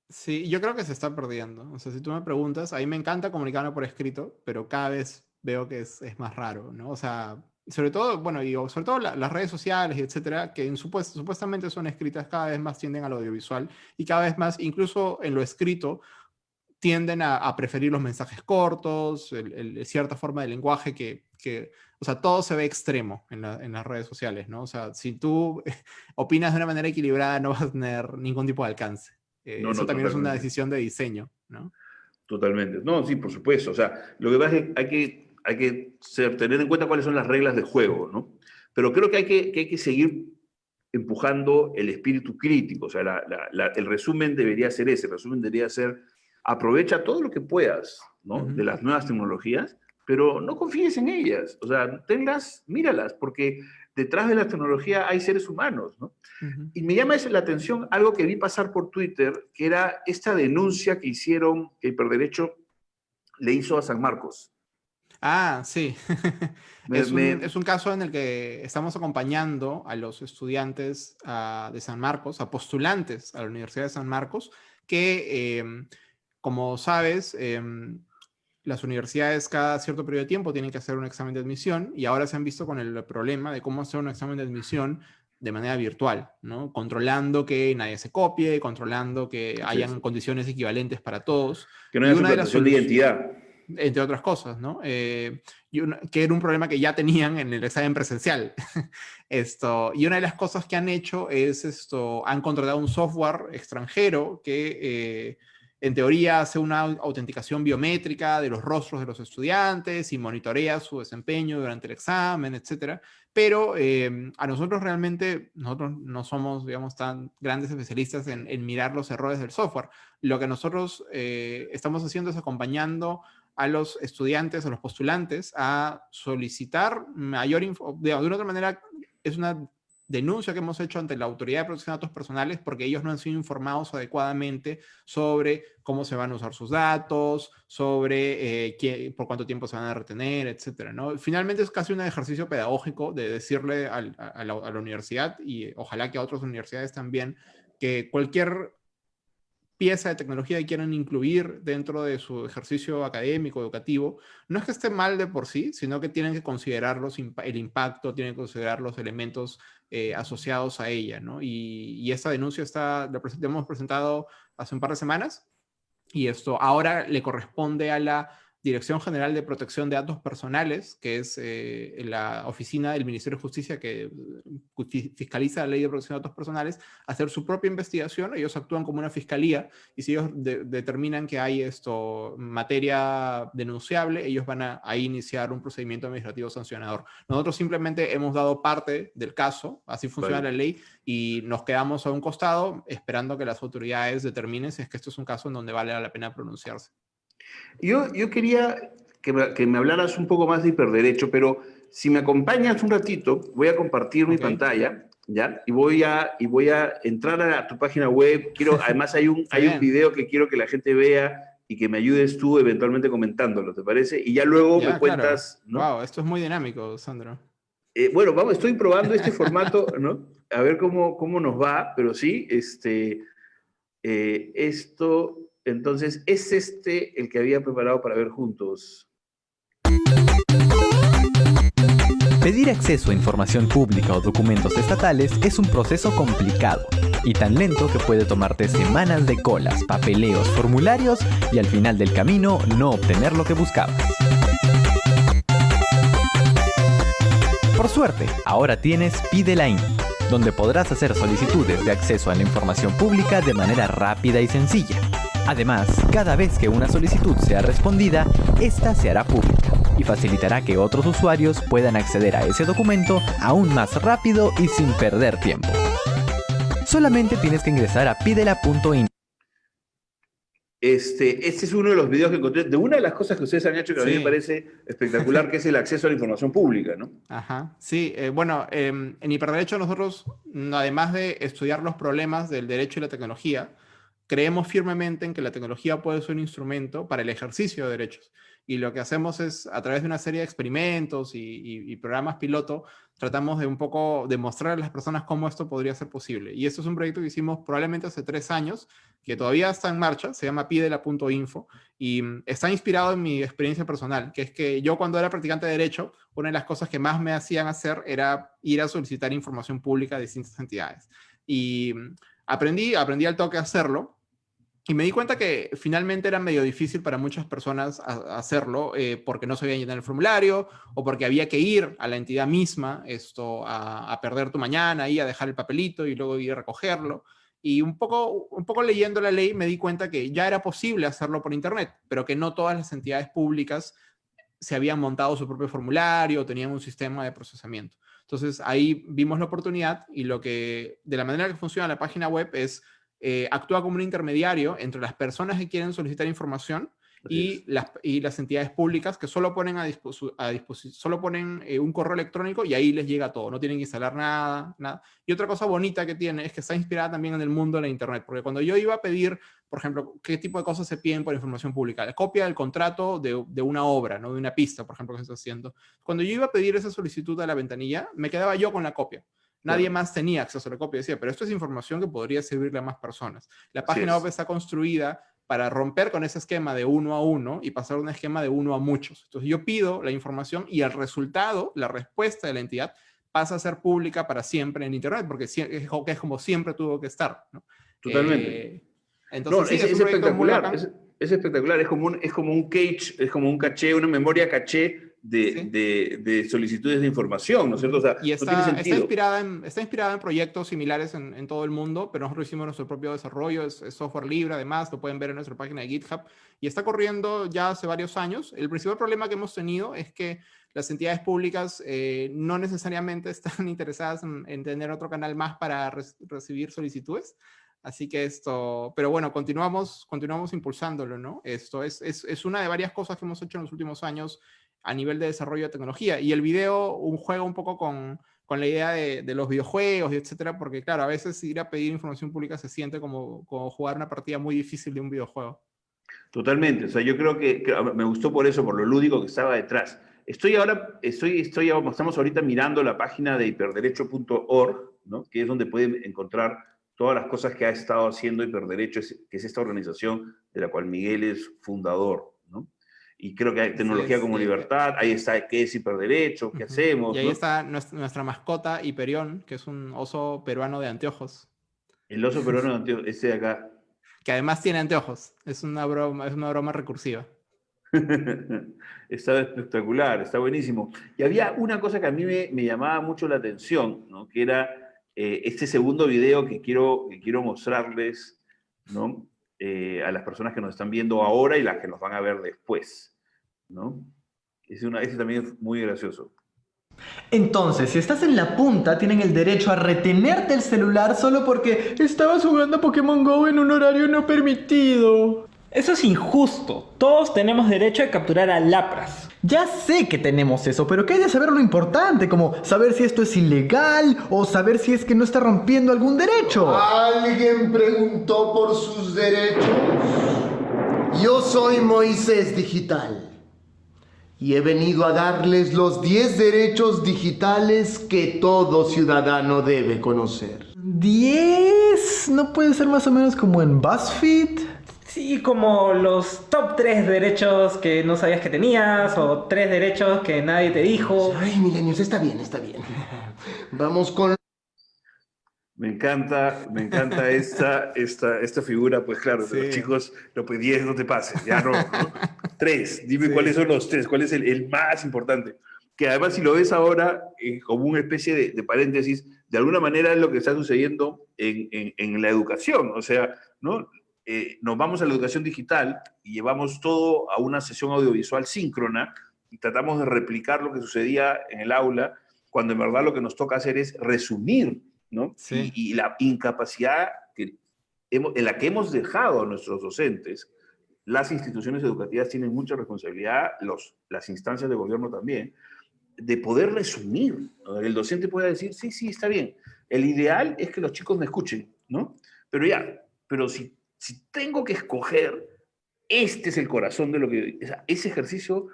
Sí, yo creo que se está perdiendo. O sea, si tú me preguntas, a mí me encanta comunicarme por escrito, pero cada vez veo que es más raro, ¿no? O sea, sobre todo, bueno, y sobre todo las redes sociales y etcétera, que supuestamente son escritas, cada vez más tienden al audiovisual y cada vez más, incluso en lo escrito, tienden a preferir los mensajes cortos, cierta forma de lenguaje o sea, todo se ve extremo en las redes sociales, ¿no? O sea, si tú opinas de una manera equilibrada, no vas a tener ningún tipo de alcance. No, Eso no, también es una totalmente. decisión de diseño, ¿no? Totalmente. No, sí, por supuesto. O sea, lo que pasa es que tener en cuenta cuáles son las reglas del juego, ¿no? Pero creo que hay que seguir empujando el espíritu crítico. O sea, el resumen debería ser ese. El resumen debería ser, aprovecha todo lo que puedas, ¿no? De Ujú. las nuevas tecnologías, pero no confíes en ellas. O sea, tenlas, míralas, porque detrás de la tecnología hay seres humanos, ¿no? Ujú. Y me llama la atención algo que vi pasar por Twitter, que era esta denuncia que hicieron, que Hiperderecho le hizo a San Marcos. Ah, sí. Me, Es me, un caso en el que estamos acompañando a los estudiantes de San Marcos, a postulantes a la Universidad de San Marcos, que, como sabes, las universidades cada cierto periodo de tiempo tienen que hacer un examen de admisión y ahora se han visto con el problema de cómo hacer un examen de admisión de manera virtual, ¿no? Controlando que nadie se copie, controlando que así es. hayan condiciones equivalentes para todos. Que no Y haya una de las suplantación de soluciones, identidad. entre otras cosas, ¿no? Que era un problema que ya tenían en el examen presencial. Y una de las cosas que han hecho es han contratado un software extranjero que en teoría hace una autenticación biométrica de los rostros de los estudiantes y monitorea su desempeño durante el examen, etcétera. Pero a nosotros realmente, nosotros no somos, digamos, tan grandes especialistas en mirar los errores del software. Lo que nosotros estamos haciendo es acompañando a los estudiantes, a los postulantes, a solicitar mayor de una otra manera, es una denuncia que hemos hecho ante la Autoridad de Protección de Datos Personales porque ellos no han sido informados adecuadamente sobre cómo se van a usar sus datos, sobre por cuánto tiempo se van a retener, etcétera, ¿no? Finalmente es casi un ejercicio pedagógico de decirle a la universidad y ojalá que a otras universidades también que cualquier pieza de tecnología que quieran incluir dentro de su ejercicio académico, educativo, no es que esté mal de por sí, sino que tienen que considerar el impacto, tienen que considerar los elementos asociados a ella, ¿no? Y esta denuncia la hemos presentado hace un par de semanas y esto ahora le corresponde a la Dirección General de Protección de Datos Personales, que es la oficina del Ministerio de Justicia que fiscaliza la Ley de Protección de Datos Personales, hacer su propia investigación. Ellos actúan como una fiscalía y si ellos determinan que hay materia denunciable, ellos van a iniciar un procedimiento administrativo sancionador. Nosotros simplemente hemos dado parte del caso, así funciona la ley, y nos quedamos a un costado esperando que las autoridades determinen si es que esto es un caso en donde vale la pena pronunciarse. Yo quería que me hablaras un poco más de hiperderecho, pero si me acompañas un ratito, voy a compartir mi pantalla, ¿ya? Y voy a entrar a tu página web. Además hay un video que quiero que la gente vea y que me ayudes tú eventualmente comentándolo, ¿te parece? Y ya luego me cuentas, claro. ¿No? Wow, esto es muy dinámico, Sandro. Bueno, estoy probando este formato, ¿no? A ver cómo nos va, pero sí, esto, entonces, es el que había preparado para ver juntos. Pedir acceso a información pública o documentos estatales es un proceso complicado y tan lento que puede tomarte semanas de colas, papeleos, formularios y al final del camino no obtener lo que buscabas. Por suerte, ahora tienes Pidelain, donde podrás hacer solicitudes de acceso a la información pública de manera rápida y sencilla. Además, cada vez que una solicitud sea respondida, esta se hará pública y facilitará que otros usuarios puedan acceder a ese documento aún más rápido y sin perder tiempo. Solamente tienes que ingresar a pidela.in. Este es uno de los videos que encontré, de una de las cosas que ustedes han hecho que a mí me parece espectacular, que es el acceso a la información pública, ¿no? Ajá, sí. Bueno, en Hiperderecho nosotros, además de estudiar los problemas del derecho y la tecnología, creemos firmemente en que la tecnología puede ser un instrumento para el ejercicio de derechos. Y lo que hacemos es, a través de una serie de experimentos y programas piloto, tratamos de un poco demostrar a las personas cómo esto podría ser posible. Y esto es un proyecto que hicimos probablemente hace 3 años, que todavía está en marcha, se llama pidela.info, y está inspirado en mi experiencia personal, que es que yo cuando era practicante de derecho, una de las cosas que más me hacían hacer era ir a solicitar información pública de distintas entidades. Y aprendí al toque a hacerlo. Y me di cuenta que finalmente era medio difícil para muchas personas hacerlo porque no sabían llenar el formulario o porque había que ir a la entidad misma a perder tu mañana y a dejar el papelito y luego ir a recogerlo. Y un poco leyendo la ley me di cuenta que ya era posible hacerlo por internet, pero que no todas las entidades públicas se habían montado su propio formulario o tenían un sistema de procesamiento. Entonces ahí vimos la oportunidad y de la manera que funciona la página web es actúa como un intermediario entre las personas que quieren solicitar información y las entidades públicas que solo ponen solo ponen un correo electrónico y ahí les llega todo, no tienen que instalar nada. Y otra cosa bonita que tiene es que está inspirada también en el mundo de la internet, porque cuando yo iba a pedir, por ejemplo, qué tipo de cosas se piden por información pública, la copia del contrato de una obra, ¿no? De una pista, por ejemplo, que se está haciendo. Cuando yo iba a pedir esa solicitud a la ventanilla, me quedaba yo con la copia. Nadie más tenía acceso a la copia. Decía, pero esto es información que podría servirle a más personas. La página web está construida para romper con ese esquema de 1 a 1 y pasar a un esquema de 1 a muchos. Entonces yo pido la información y el resultado, la respuesta de la entidad, pasa a ser pública para siempre en Internet, porque es como siempre tuvo que estar, ¿no? Totalmente. Entonces, sí, es espectacular. Es espectacular. Es como un cache, es como un caché, una memoria caché de solicitudes de información, ¿no es cierto? O sea, y no tiene sentido. Está inspirada en proyectos similares en todo el mundo, pero nosotros hicimos nuestro propio desarrollo, es software libre, además, lo pueden ver en nuestra página de GitHub, y está corriendo ya hace varios años. El principal problema que hemos tenido es que las entidades públicas no necesariamente están interesadas en tener otro canal más para recibir solicitudes. Así que pero bueno, continuamos impulsándolo, ¿no? Esto es una de varias cosas que hemos hecho en los últimos años a nivel de desarrollo de tecnología. Y el video juega un poco con la idea de los videojuegos, y etcétera, porque claro, a veces ir a pedir información pública se siente como jugar una partida muy difícil de un videojuego. Totalmente, o sea, yo creo que me gustó por eso, por lo lúdico que estaba detrás. Estamos ahorita mirando la página de hiperderecho.org, ¿no? Que es donde pueden encontrar todas las cosas que ha estado haciendo Hiperderecho, que es esta organización de la cual Miguel es fundador, ¿no? Y creo que hay tecnología como libertad, ahí está qué es Hiperderecho, qué hacemos. Y ahí ¿no? está nuestra mascota, Hiperión, que es un oso peruano de anteojos. El oso peruano, ese de acá. Que además tiene anteojos. Es una broma recursiva. Estaba espectacular, está buenísimo. Y había una cosa que a mí me llamaba mucho la atención, ¿no? Que era este segundo video que quiero mostrarles, ¿no? A las personas que nos están viendo ahora y las que nos van a ver después, ¿no? Ese también es muy gracioso. Entonces, si estás en la punta, tienen el derecho a retenerte el celular solo porque estabas jugando a Pokémon Go en un horario no permitido. Eso es injusto. Todos tenemos derecho a capturar a Lapras. Ya sé que tenemos eso, pero ¿qué hay de saber lo importante? Como saber si esto es ilegal o saber si es que no está rompiendo algún derecho. ¿Alguien preguntó por sus derechos? Yo soy Moisés Digital y he venido a darles los 10 derechos digitales que todo ciudadano debe conocer. ¿10? ¿No puede ser más o menos como en BuzzFeed? Sí, como los top 3 derechos que no sabías que tenías o 3 derechos que nadie te dijo. Ay, milenios, está bien, está bien. Vamos con... Me encanta esta figura, pues claro, de los chicos, no, pues 10 no te pases, ya no, ¿no? 3, dime cuáles son los 3, cuál es el más importante. Que además si lo ves ahora como una especie de paréntesis, de alguna manera es lo que está sucediendo en la educación, o sea, ¿no? Nos vamos a la educación digital y llevamos todo a una sesión audiovisual síncrona y tratamos de replicar lo que sucedía en el aula, cuando en verdad lo que nos toca hacer es resumir, ¿no? Sí. Y la incapacidad en la que hemos dejado a nuestros docentes. Las instituciones educativas tienen mucha responsabilidad, las instancias de gobierno también, de poder resumir, ¿no? El docente puede decir, sí, sí, está bien. El ideal es que los chicos me escuchen, ¿no? Pero si tengo que escoger, este es el corazón de lo que... O sea, ese ejercicio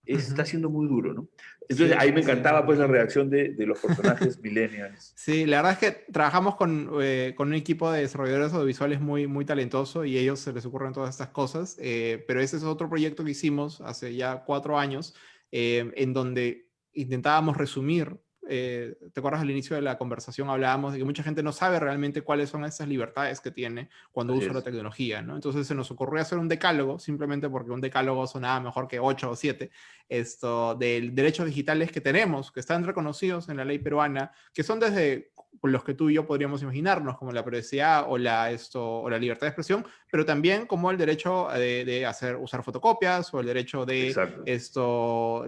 está siendo muy duro, ¿no? Entonces, Sí, ahí me encantaba pues la reacción de los personajes millennials. Sí, la verdad es que trabajamos con un equipo de desarrolladores audiovisuales muy, muy talentoso y a ellos se les ocurren todas estas cosas, pero ese es otro proyecto que hicimos hace ya 4 años, en donde intentábamos resumir. ¿Te acuerdas al inicio de la conversación? Hablábamos de que mucha gente no sabe realmente cuáles son esas libertades que tiene cuando usa la tecnología, ¿no? Entonces se nos ocurrió hacer un decálogo, simplemente porque un decálogo sonaba mejor que 8 o 7, de derechos digitales que tenemos, que están reconocidos en la ley peruana, que son desde los que tú y yo podríamos imaginarnos, como la privacidad o la libertad de expresión, pero también como el derecho de usar fotocopias o el derecho de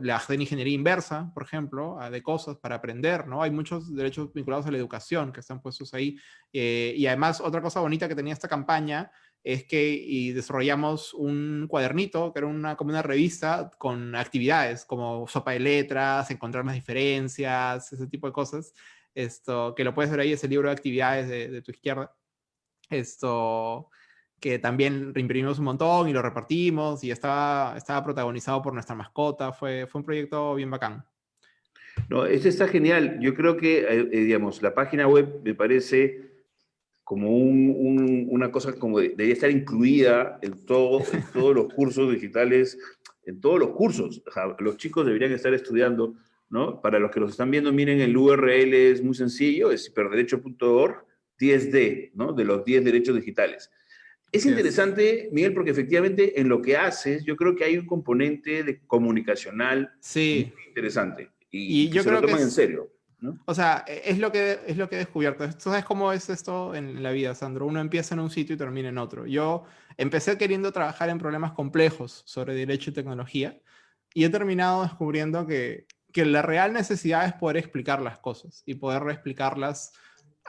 la ingeniería inversa, por ejemplo, de cosas para aprender, ¿no? Hay muchos derechos vinculados a la educación que están puestos ahí. Y además, otra cosa bonita que tenía esta campaña es que desarrollamos un cuadernito, que era como una revista con actividades, como sopa de letras, encontrar las diferencias, ese tipo de cosas. Que lo puedes ver ahí, ese libro de actividades de tu izquierda. Que también reimprimimos un montón y lo repartimos y estaba protagonizado por nuestra mascota. Fue un proyecto bien bacán. No, este está genial. Yo creo que, digamos, la página web me parece como una cosa como debería estar incluida en todos los cursos digitales, en todos los cursos. O sea, los chicos deberían estar estudiando, ¿no? Para los que los están viendo, miren, el URL es muy sencillo, es hiperderecho.org, 10D, ¿no? De los 10 derechos digitales. Es interesante, Miguel, porque efectivamente en lo que haces, yo creo que hay un componente comunicacional muy interesante. Y yo creo que se lo toman en serio, ¿no? O sea, es lo que he descubierto. ¿Tú sabes cómo es esto en la vida, Sandro? Uno empieza en un sitio y termina en otro. Yo empecé queriendo trabajar en problemas complejos sobre derecho y tecnología y he terminado descubriendo que la real necesidad es poder explicar las cosas y poder explicarlas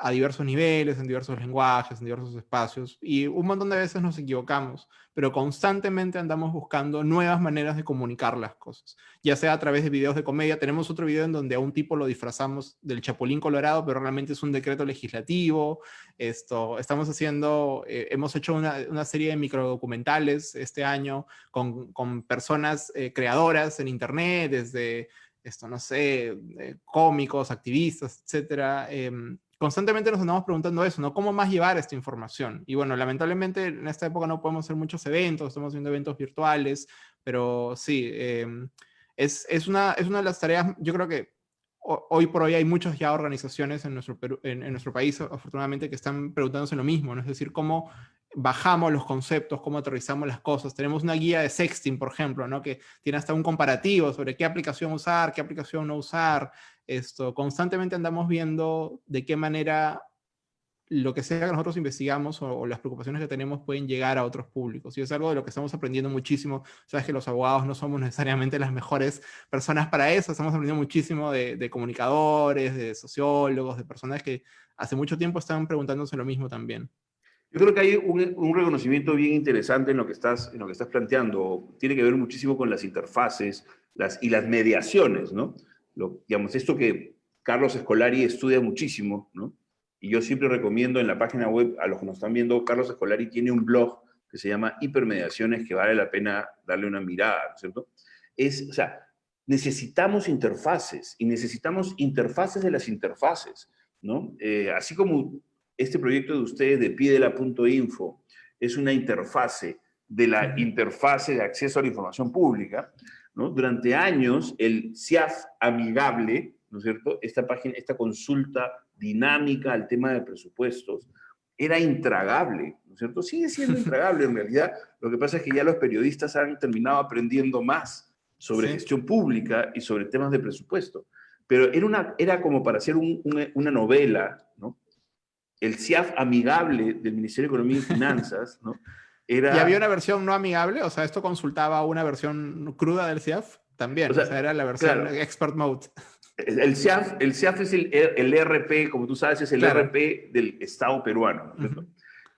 a diversos niveles, en diversos lenguajes, en diversos espacios, y un montón de veces nos equivocamos, pero constantemente andamos buscando nuevas maneras de comunicar las cosas, ya sea a través de videos de comedia. Tenemos otro video en donde a un tipo lo disfrazamos del Chapulín Colorado, pero realmente es un decreto legislativo. Hemos hecho una serie de microdocumentales este año con personas creadoras en internet, desde cómicos, activistas, etcétera. Constantemente nos andamos preguntando eso, ¿no? ¿Cómo más llevar esta información? Y bueno, lamentablemente en esta época no podemos hacer muchos eventos, estamos haciendo eventos virtuales, pero sí, es una de las tareas. Yo creo que hoy por hoy hay muchas ya organizaciones en nuestro país, afortunadamente, que están preguntándose lo mismo, ¿no? Es decir, cómo bajamos los conceptos, cómo aterrizamos las cosas. Tenemos una guía de sexting, por ejemplo, ¿no? Que tiene hasta un comparativo sobre qué aplicación usar, qué aplicación no usar. Constantemente andamos viendo de qué manera lo que sea que nosotros investigamos o las preocupaciones que tenemos pueden llegar a otros públicos. Y es algo de lo que estamos aprendiendo muchísimo. Sabes que los abogados no somos necesariamente las mejores personas para eso. Estamos aprendiendo muchísimo de comunicadores, de sociólogos, de personas que hace mucho tiempo están preguntándose lo mismo también. Yo creo que hay un reconocimiento bien interesante en lo que estás planteando. Tiene que ver muchísimo con las interfaces y las mediaciones, ¿no? Digamos, esto que Carlos Escolari estudia muchísimo, ¿no? Y yo siempre recomiendo en la página web, a los que nos están viendo, Carlos Escolari tiene un blog que se llama Hipermediaciones, que vale la pena darle una mirada, ¿no es cierto? O sea, necesitamos interfaces, y necesitamos interfaces de las interfaces, ¿no? Así como este proyecto de ustedes de pidela.info es una interfase de la interfase de acceso a la información pública, ¿no? Durante años, el CIAF amigable, ¿no es cierto? Esta página, esta consulta dinámica al tema de presupuestos, era intragable, ¿no es cierto? Sigue siendo intragable en realidad. Lo que pasa es que ya los periodistas han terminado aprendiendo más sobre gestión pública y sobre temas de presupuesto. Pero era como para hacer una novela, ¿no? El CIAF amigable del Ministerio de Economía y Finanzas, ¿no? ¿Y había una versión no amigable? O sea, ¿esto consultaba una versión cruda del CIAF? También, o sea era la versión expert mode. El CIAF es el ERP, como tú sabes, es el ERP del Estado peruano, ¿no?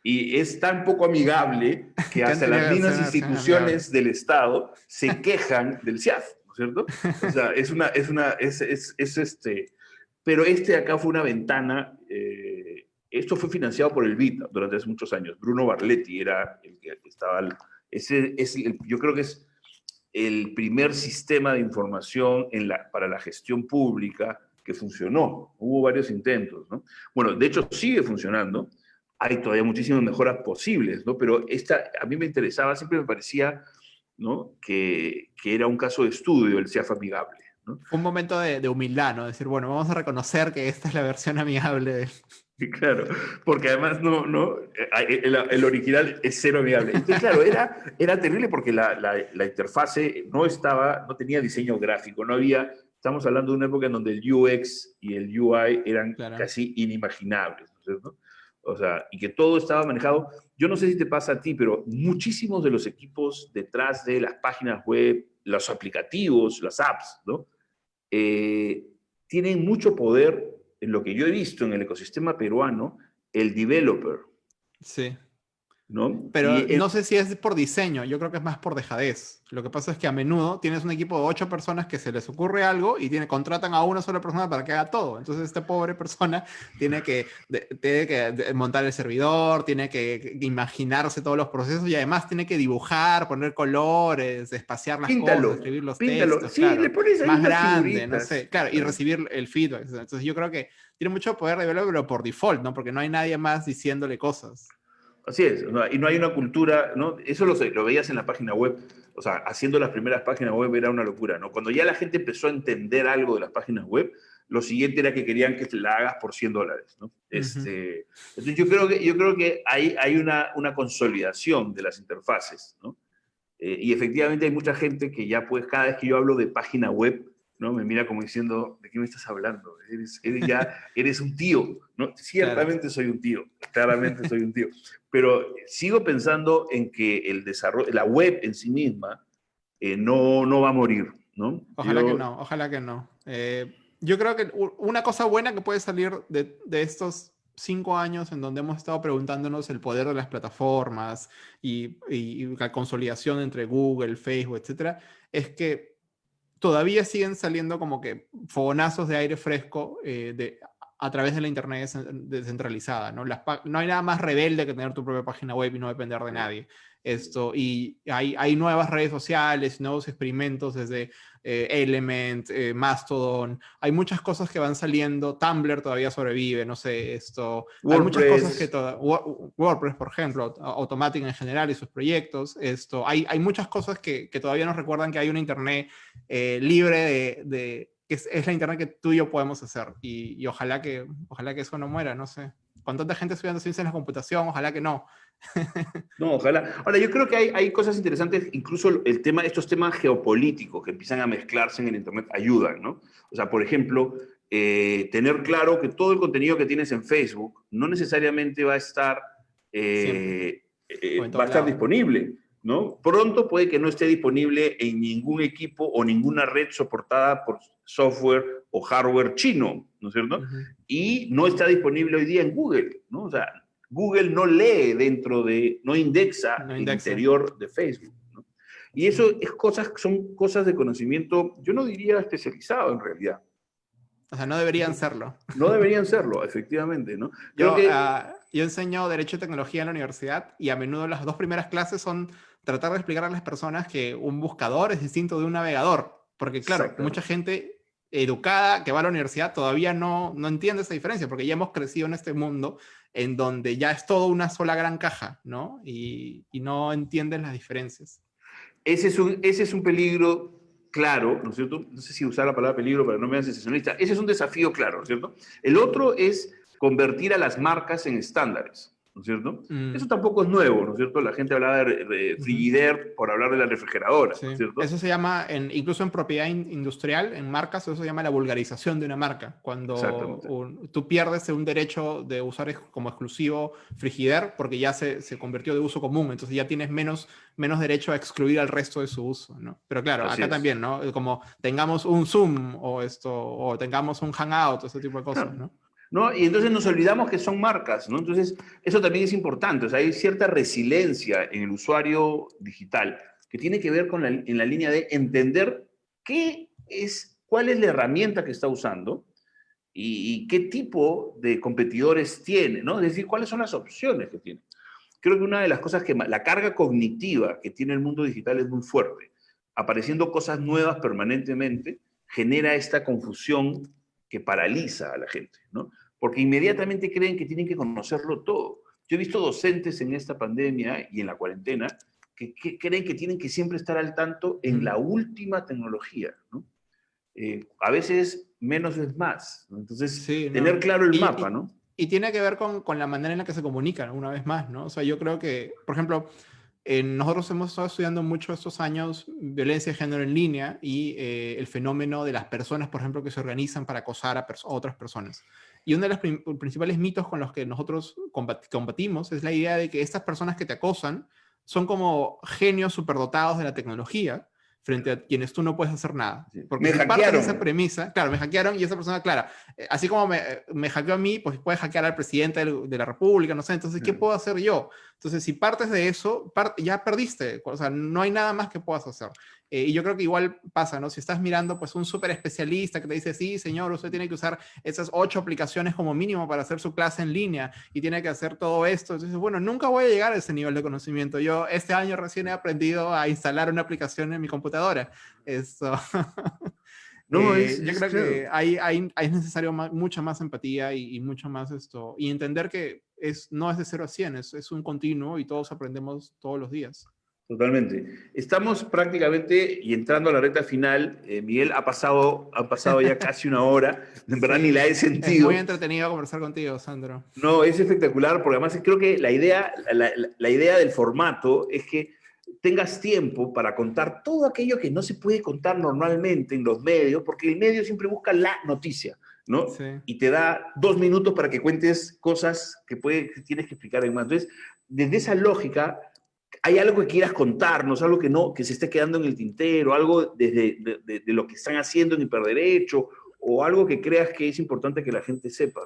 Y es tan poco amigable que hasta las mismas instituciones del Estado se quejan del CIAF, ¿no es cierto? O sea, pero acá fue una ventana. Esto fue financiado por el BID durante hace muchos años. Bruno Barletti era el que estaba. Yo creo que es el primer sistema de información para la gestión pública que funcionó. Hubo varios intentos, ¿no? Bueno, de hecho sigue funcionando. Hay todavía muchísimas mejoras posibles, ¿no? Pero a mí me interesaba, siempre me parecía, ¿no? que era un caso de estudio el CIAF amigable, ¿no? Un momento de humildad, ¿no? Decir, bueno, vamos a reconocer que esta es la versión amigable de... Claro, porque además el original es cero amigable. Entonces, claro, era terrible porque la interfase no tenía diseño gráfico, estamos hablando de una época en donde el UX y el UI eran casi inimaginables, ¿no es cierto? O sea, y que todo estaba manejado. Yo no sé si te pasa a ti, pero muchísimos de los equipos detrás de las páginas web, los aplicativos, las apps, ¿no? Tienen mucho poder. En lo que yo he visto en el ecosistema peruano, el developer. Sí. ¿No? Pero no sé si es por diseño, yo creo que es más por dejadez. Lo que pasa es que a menudo tienes un equipo de 8 personas que se les ocurre algo y contratan a una sola persona para que haga todo. Entonces esta pobre persona tiene que montar el servidor, tiene que imaginarse todos los procesos y además tiene que dibujar, poner colores, espaciar las cosas, escribir los textos. Sí, claro, le pones ahí más grande, figuritas. No sé, claro, y recibir el feedback. Entonces yo creo que tiene mucho poder de developer, pero por default, ¿no? Porque no hay nadie más diciéndole cosas. Así es, ¿no? Y no hay una cultura, ¿no? Eso lo veías en la página web, o sea, haciendo las primeras páginas web era una locura, ¿no? Cuando ya la gente empezó a entender algo de las páginas web, lo siguiente era que querían que la hagas por $100, ¿no? Entonces yo creo que hay una consolidación de las interfaces, ¿no? Y efectivamente hay mucha gente que ya, pues, cada vez que yo hablo de página web, ¿no? Me mira como diciendo, ¿de qué me estás hablando? Eres un tío, ¿no? Ciertamente soy un tío, claramente soy un tío. Pero sigo pensando en que el desarrollo, la web en sí misma, no va a morir, ¿no? Ojalá que no. Yo creo que una cosa buena que puede salir de estos 5 años en donde hemos estado preguntándonos el poder de las plataformas y la consolidación entre Google, Facebook, etcétera, es que todavía siguen saliendo como que fogonazos de aire fresco a través de la internet descentralizada, ¿no? No hay nada más rebelde que tener tu propia página web y no depender de nadie. Y hay nuevas redes sociales, nuevos experimentos desde Element, Mastodon. Hay muchas cosas que van saliendo. Tumblr todavía sobrevive, no sé, hay muchas cosas que WordPress, por ejemplo, Automatic en general y sus proyectos. Hay muchas cosas que todavía nos recuerdan que hay una internet libre que es la internet que tú y yo podemos hacer. Y ojalá que eso no muera, no sé. Con tanta gente estudiando ciencia en la computación, ojalá que no. No, ojalá. Ahora, yo creo que hay cosas interesantes, incluso estos temas geopolíticos que empiezan a mezclarse en el Internet ayudan, ¿no? O sea, por ejemplo, tener claro que todo el contenido que tienes en Facebook no necesariamente va a estar, Siempre. O en va a todos estar lados. disponible, ¿no? Pronto puede que no esté disponible en ningún equipo o ninguna red soportada por software o hardware chino, ¿no es cierto? Ujú. Y no está disponible hoy día en Google, ¿no? O sea, Google no lee no indexa No el indexa. interior de Facebook, ¿no? Y eso son cosas de conocimiento, yo no diría especializado en realidad. O sea, no deberían serlo. No deberían serlo, efectivamente, ¿no? Creo Yo, que, yo enseño Derecho y Tecnología en la universidad y a menudo las dos primeras clases son tratar de explicar a las personas que un buscador es distinto de un navegador. Porque claro, mucha exactamente. gente educada que va a la universidad todavía no entiende esa diferencia porque ya hemos crecido en este mundo en donde ya es todo una sola gran caja, ¿no? Y no entienden las diferencias. Ese es un peligro claro, ¿no es cierto? No sé si usar la palabra peligro para no me sensacionalista. Ese es un desafío claro, ¿no es cierto? El otro es convertir a las marcas en estándares, ¿no es cierto? Mm, Eso tampoco es nuevo, ¿no es cierto? La gente hablaba de ujú. Frigidaire por hablar de la refrigeradora, ¿no es Sí, cierto? eso se llama, incluso en propiedad industrial, en marcas, eso se llama la vulgarización de una marca. Cuando Exactamente. tú pierdes un derecho de usar como exclusivo Frigidaire porque ya se convirtió de uso común, entonces ya tienes menos derecho a excluir al resto de su uso, ¿no? Pero claro, Así acá es. también, ¿no? Como tengamos un Zoom o tengamos un Hangout, ese tipo de cosas, Claro. ¿no? ¿No? Y entonces nos olvidamos que son marcas, ¿no? Entonces, eso también es importante. O sea, hay cierta resiliencia en el usuario digital que tiene que ver en la línea de entender cuál es la herramienta que está usando y qué tipo de competidores tiene, ¿no? Es decir, cuáles son las opciones que tiene. Creo que una de las cosas la carga cognitiva que tiene el mundo digital es muy fuerte. Apareciendo cosas nuevas permanentemente genera esta confusión que paraliza a la gente, ¿no? Porque inmediatamente creen que tienen que conocerlo todo. Yo he visto docentes en esta pandemia y en la cuarentena que creen que tienen que siempre estar al tanto en Mm. la última tecnología, ¿no? A veces menos es más, ¿no? Entonces, Sí, tener no. claro el mapa, ¿no? Y tiene que ver con la manera en la que se comunican, una vez más, ¿no? O sea, yo creo que, por ejemplo, nosotros hemos estado estudiando mucho estos años violencia de género en línea y el fenómeno de las personas, por ejemplo, que se organizan para acosar a otras personas. Y uno de los principales mitos con los que nosotros combatimos es la idea de que estas personas que te acosan son como genios superdotados de la tecnología frente a quienes tú no puedes hacer nada. Sí. Porque Me si partes de esa hackearon. premisa, claro, me hackearon y esa persona, claro, así como me hackeó a mí, pues puede hackear al presidente de la República, no sé, entonces, ¿qué puedo hacer yo? Entonces, si partes de eso, ya perdiste, o sea, no hay nada más que puedas hacer. Y yo creo que igual pasa, ¿no? Si estás mirando, pues, un súper especialista que te dice, sí, señor, usted tiene que usar esas 8 aplicaciones como mínimo para hacer su clase en línea y tiene que hacer todo esto. Entonces, bueno, nunca voy a llegar a ese nivel de conocimiento. Yo este año recién he aprendido a instalar una aplicación en mi computadora. Eso. No, Yo es creo claro. que es necesario mucha más empatía y mucho más esto, y entender que no es de 0 a 100, es un continuo y todos aprendemos todos los días. Totalmente. Estamos prácticamente y entrando a la recta final. Miguel, han pasado ya casi una hora. En verdad ni la he Sí, es muy sentido. entretenido conversar contigo, Sandro. No, es espectacular porque además creo que la idea del formato es que tengas tiempo para contar todo aquello que no se puede contar normalmente en los medios, porque el medio siempre busca la noticia, ¿no? Sí. Y te da 2 minutos para que cuentes cosas que tienes que explicar en más. Entonces, desde esa lógica, ¿hay algo que quieras contarnos, algo que se esté quedando en el tintero, algo de lo que están haciendo en Hiperderecho, o algo que creas que es importante que la gente sepa,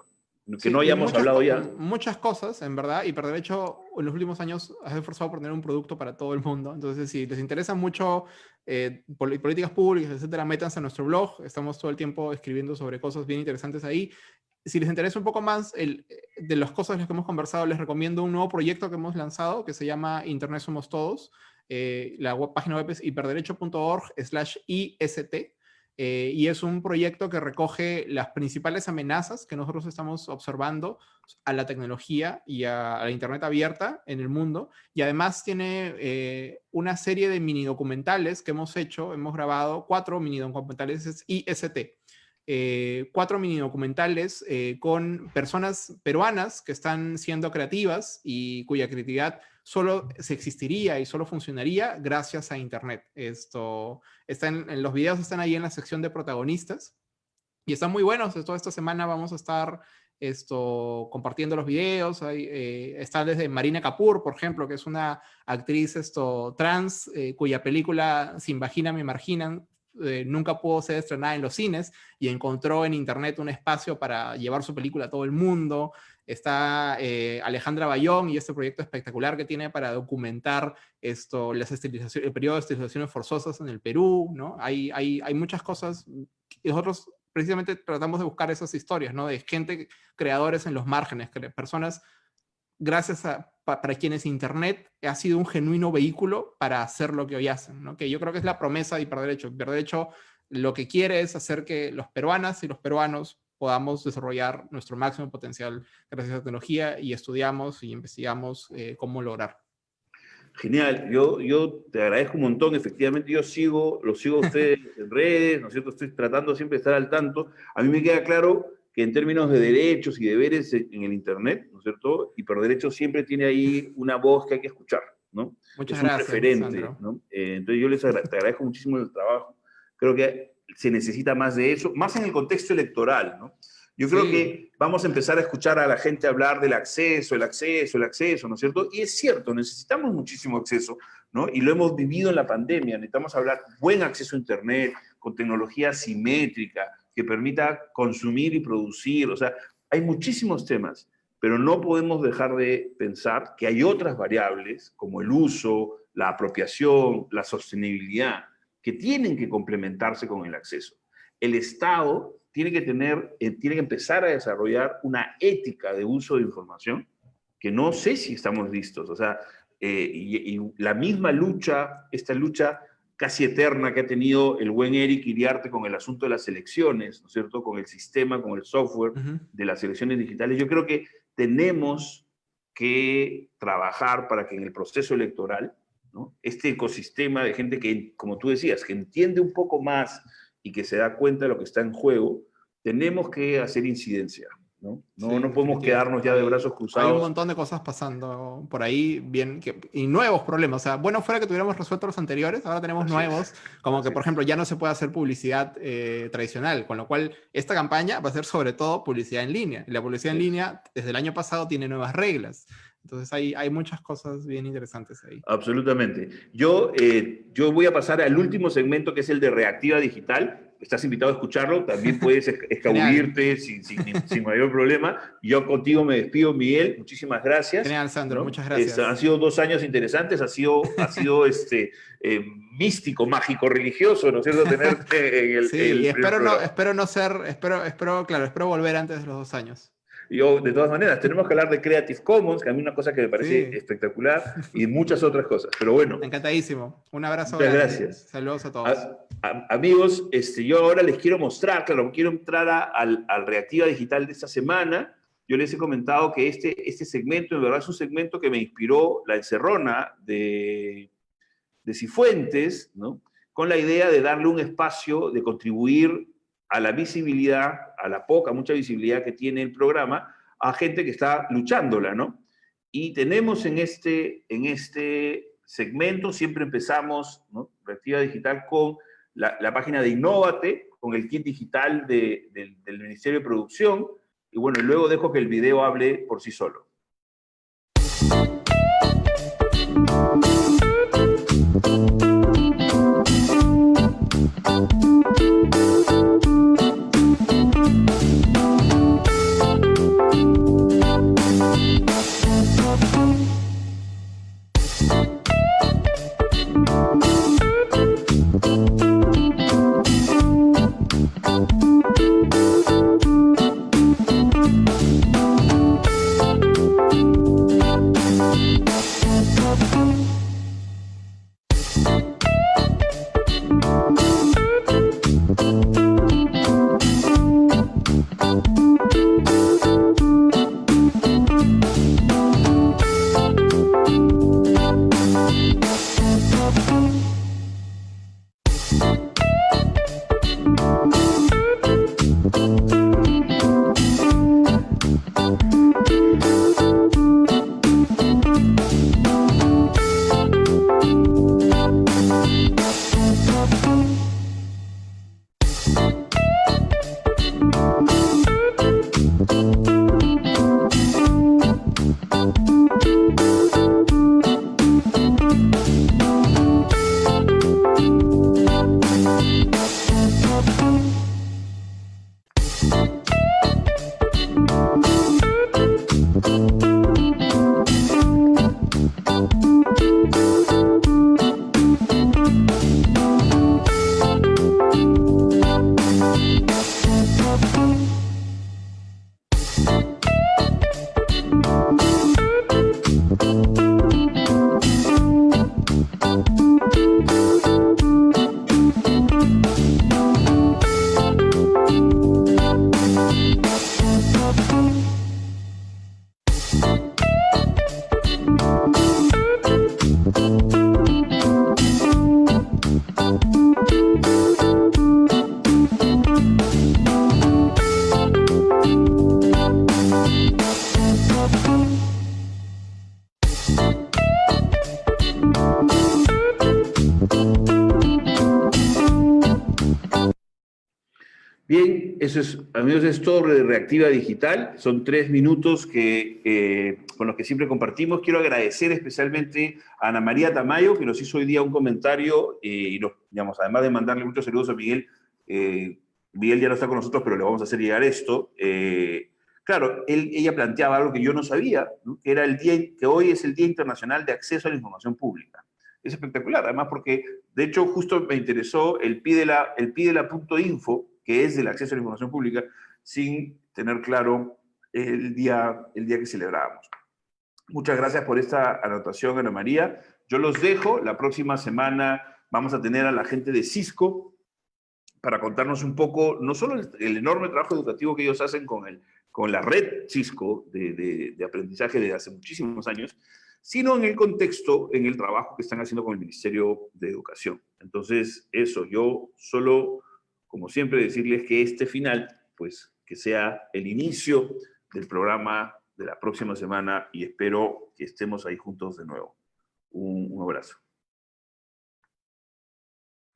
que no Sí, hayamos hablado ya? muchas cosas, en verdad, y de hecho, en los últimos años has esforzado por tener un producto para todo el mundo. Entonces, si les interesa mucho políticas públicas, etcétera, métanse a nuestro blog. Estamos todo el tiempo escribiendo sobre cosas bien interesantes ahí. Si les interesa un poco más de las cosas de las que hemos conversado, les recomiendo un nuevo proyecto que hemos lanzado que se llama Internet Somos Todos. La página web es hiperderecho.org/IST. Y es un proyecto que recoge las principales amenazas que nosotros estamos observando a la tecnología y a la Internet abierta en el mundo. Y además tiene una serie de mini documentales que hemos hecho. Hemos grabado 4 mini documentales IST. 4 mini documentales con personas peruanas que están siendo creativas y cuya creatividad solo se existiría y solo funcionaría gracias a Internet. Esto está en los videos, están ahí en la sección de protagonistas y están muy buenos. Toda esta semana vamos a estar compartiendo los videos. Está desde Marina Kapoor, por ejemplo, que es una actriz trans cuya película Sin Vagina Me Marginan nunca pudo ser estrenada en los cines y encontró en internet un espacio para llevar su película a todo el mundo. Está Alejandra Bayón y este proyecto espectacular que tiene para documentar el periodo de esterilizaciones forzosas en el Perú, ¿no? Hay muchas cosas. Nosotros precisamente tratamos de buscar esas historias, ¿no? De gente, creadores en los márgenes, personas, gracias para quienes Internet ha sido un genuino vehículo para hacer lo que hoy hacen, ¿no? Que yo creo que es la promesa de Hiperderecho. Hiperderecho lo que quiere es hacer que los peruanas y los peruanos podamos desarrollar nuestro máximo potencial gracias a la tecnología y estudiamos y investigamos cómo lograr. Genial, yo te agradezco un montón. Efectivamente, lo sigo a ustedes en redes, ¿no es cierto? Estoy tratando siempre de estar al tanto. A mí me queda claro que en términos de derechos y deberes en el Internet, ¿no es cierto? Hiperderecho siempre tiene ahí una voz que hay que escuchar, ¿no? Muchas es un gracias, referente, ¿no? Entonces yo te agradezco muchísimo el trabajo. Creo que se necesita más de eso, más en el contexto electoral, ¿no? Yo creo que vamos a empezar a escuchar a la gente hablar del acceso, ¿no es cierto? Y es cierto, necesitamos muchísimo acceso, ¿no? Y lo hemos vivido en la pandemia. Necesitamos hablar buen acceso a Internet, con tecnología simétrica, que permita consumir y producir. O sea, hay muchísimos temas, pero no podemos dejar de pensar que hay otras variables, como el uso, la apropiación, la sostenibilidad, que tienen que complementarse con el acceso. El Estado tiene que empezar a desarrollar una ética de uso de información que no sé si estamos listos. O sea, y la misma lucha, esta lucha casi eterna que ha tenido el buen Eric Iriarte con el asunto de las elecciones, ¿no es cierto? Con el sistema, con el software de las elecciones digitales. Yo creo que tenemos que trabajar para que en el proceso electoral, ¿no? Este ecosistema de gente que, como tú decías, que entiende un poco más y que se da cuenta de lo que está en juego, tenemos que hacer incidencia, ¿no? No podemos quedarnos ya de brazos cruzados. Hay un montón de cosas pasando por ahí, y nuevos problemas. O sea, bueno fuera que tuviéramos resueltos los anteriores, ahora tenemos nuevos, como que, por ejemplo, ya no se puede hacer publicidad tradicional, con lo cual esta campaña va a ser sobre todo publicidad en línea. Y la publicidad en línea, desde el año pasado, tiene nuevas reglas. Entonces hay muchas cosas bien interesantes ahí. Absolutamente. Yo voy a pasar al último segmento, que es el de Reactiva Digital. Estás invitado a escucharlo, también puedes escabullirte sin mayor problema. Yo contigo me despido, Miguel. Muchísimas gracias. Genial, Sandro, ¿no? muchas gracias. Han sido 2 años interesantes, ha sido místico, mágico, religioso, ¿no es cierto? Tenerte en el... Sí, y espero volver antes de los 2 años. Yo, de todas maneras, tenemos que hablar de Creative Commons, que a mí es una cosa que me parece espectacular, y muchas otras cosas. Pero bueno. Encantadísimo. Un abrazo. Muchas gracias. Saludos a todos. Amigos, yo ahora les quiero mostrar, claro, quiero entrar al Reactiva Digital de esta semana. Yo les he comentado que este segmento, en verdad, es un segmento que me inspiró la encerrona de Cifuentes, ¿no? Con la idea de darle un espacio, de contribuir a la visibilidad, a la mucha visibilidad que tiene el programa, a gente que está luchándola, ¿no? Y tenemos en este segmento, siempre empezamos, ¿no? Reactiva Digital con la página de Innóvate, con el kit digital del Ministerio de Producción, y bueno, luego dejo que el video hable por sí solo. Bien, eso es, amigos, es todo de Reactiva Digital. Son 3 minutos con los que siempre compartimos. Quiero agradecer especialmente a Ana María Tamayo, que nos hizo hoy día un comentario, y digamos, además de mandarle muchos saludos a Miguel, Miguel ya no está con nosotros, pero le vamos a hacer llegar esto. Claro, ella planteaba algo que yo no sabía, ¿no? Que era que hoy es el Día Internacional de Acceso a la Información Pública. Es espectacular, además porque, de hecho, justo me interesó el pidela.info, que es del acceso a la información pública, sin tener claro el día que celebrábamos. Muchas gracias por esta anotación, Ana María. Yo los dejo. La próxima semana vamos a tener a la gente de Cisco para contarnos un poco, no solo el enorme trabajo educativo que ellos hacen con la red Cisco de aprendizaje desde hace muchísimos años, sino en el contexto, en el trabajo que están haciendo con el Ministerio de Educación. Entonces, eso, yo solo, como siempre, decirles que este final, pues, que sea el inicio del programa de la próxima semana y espero que estemos ahí juntos de nuevo. Un abrazo.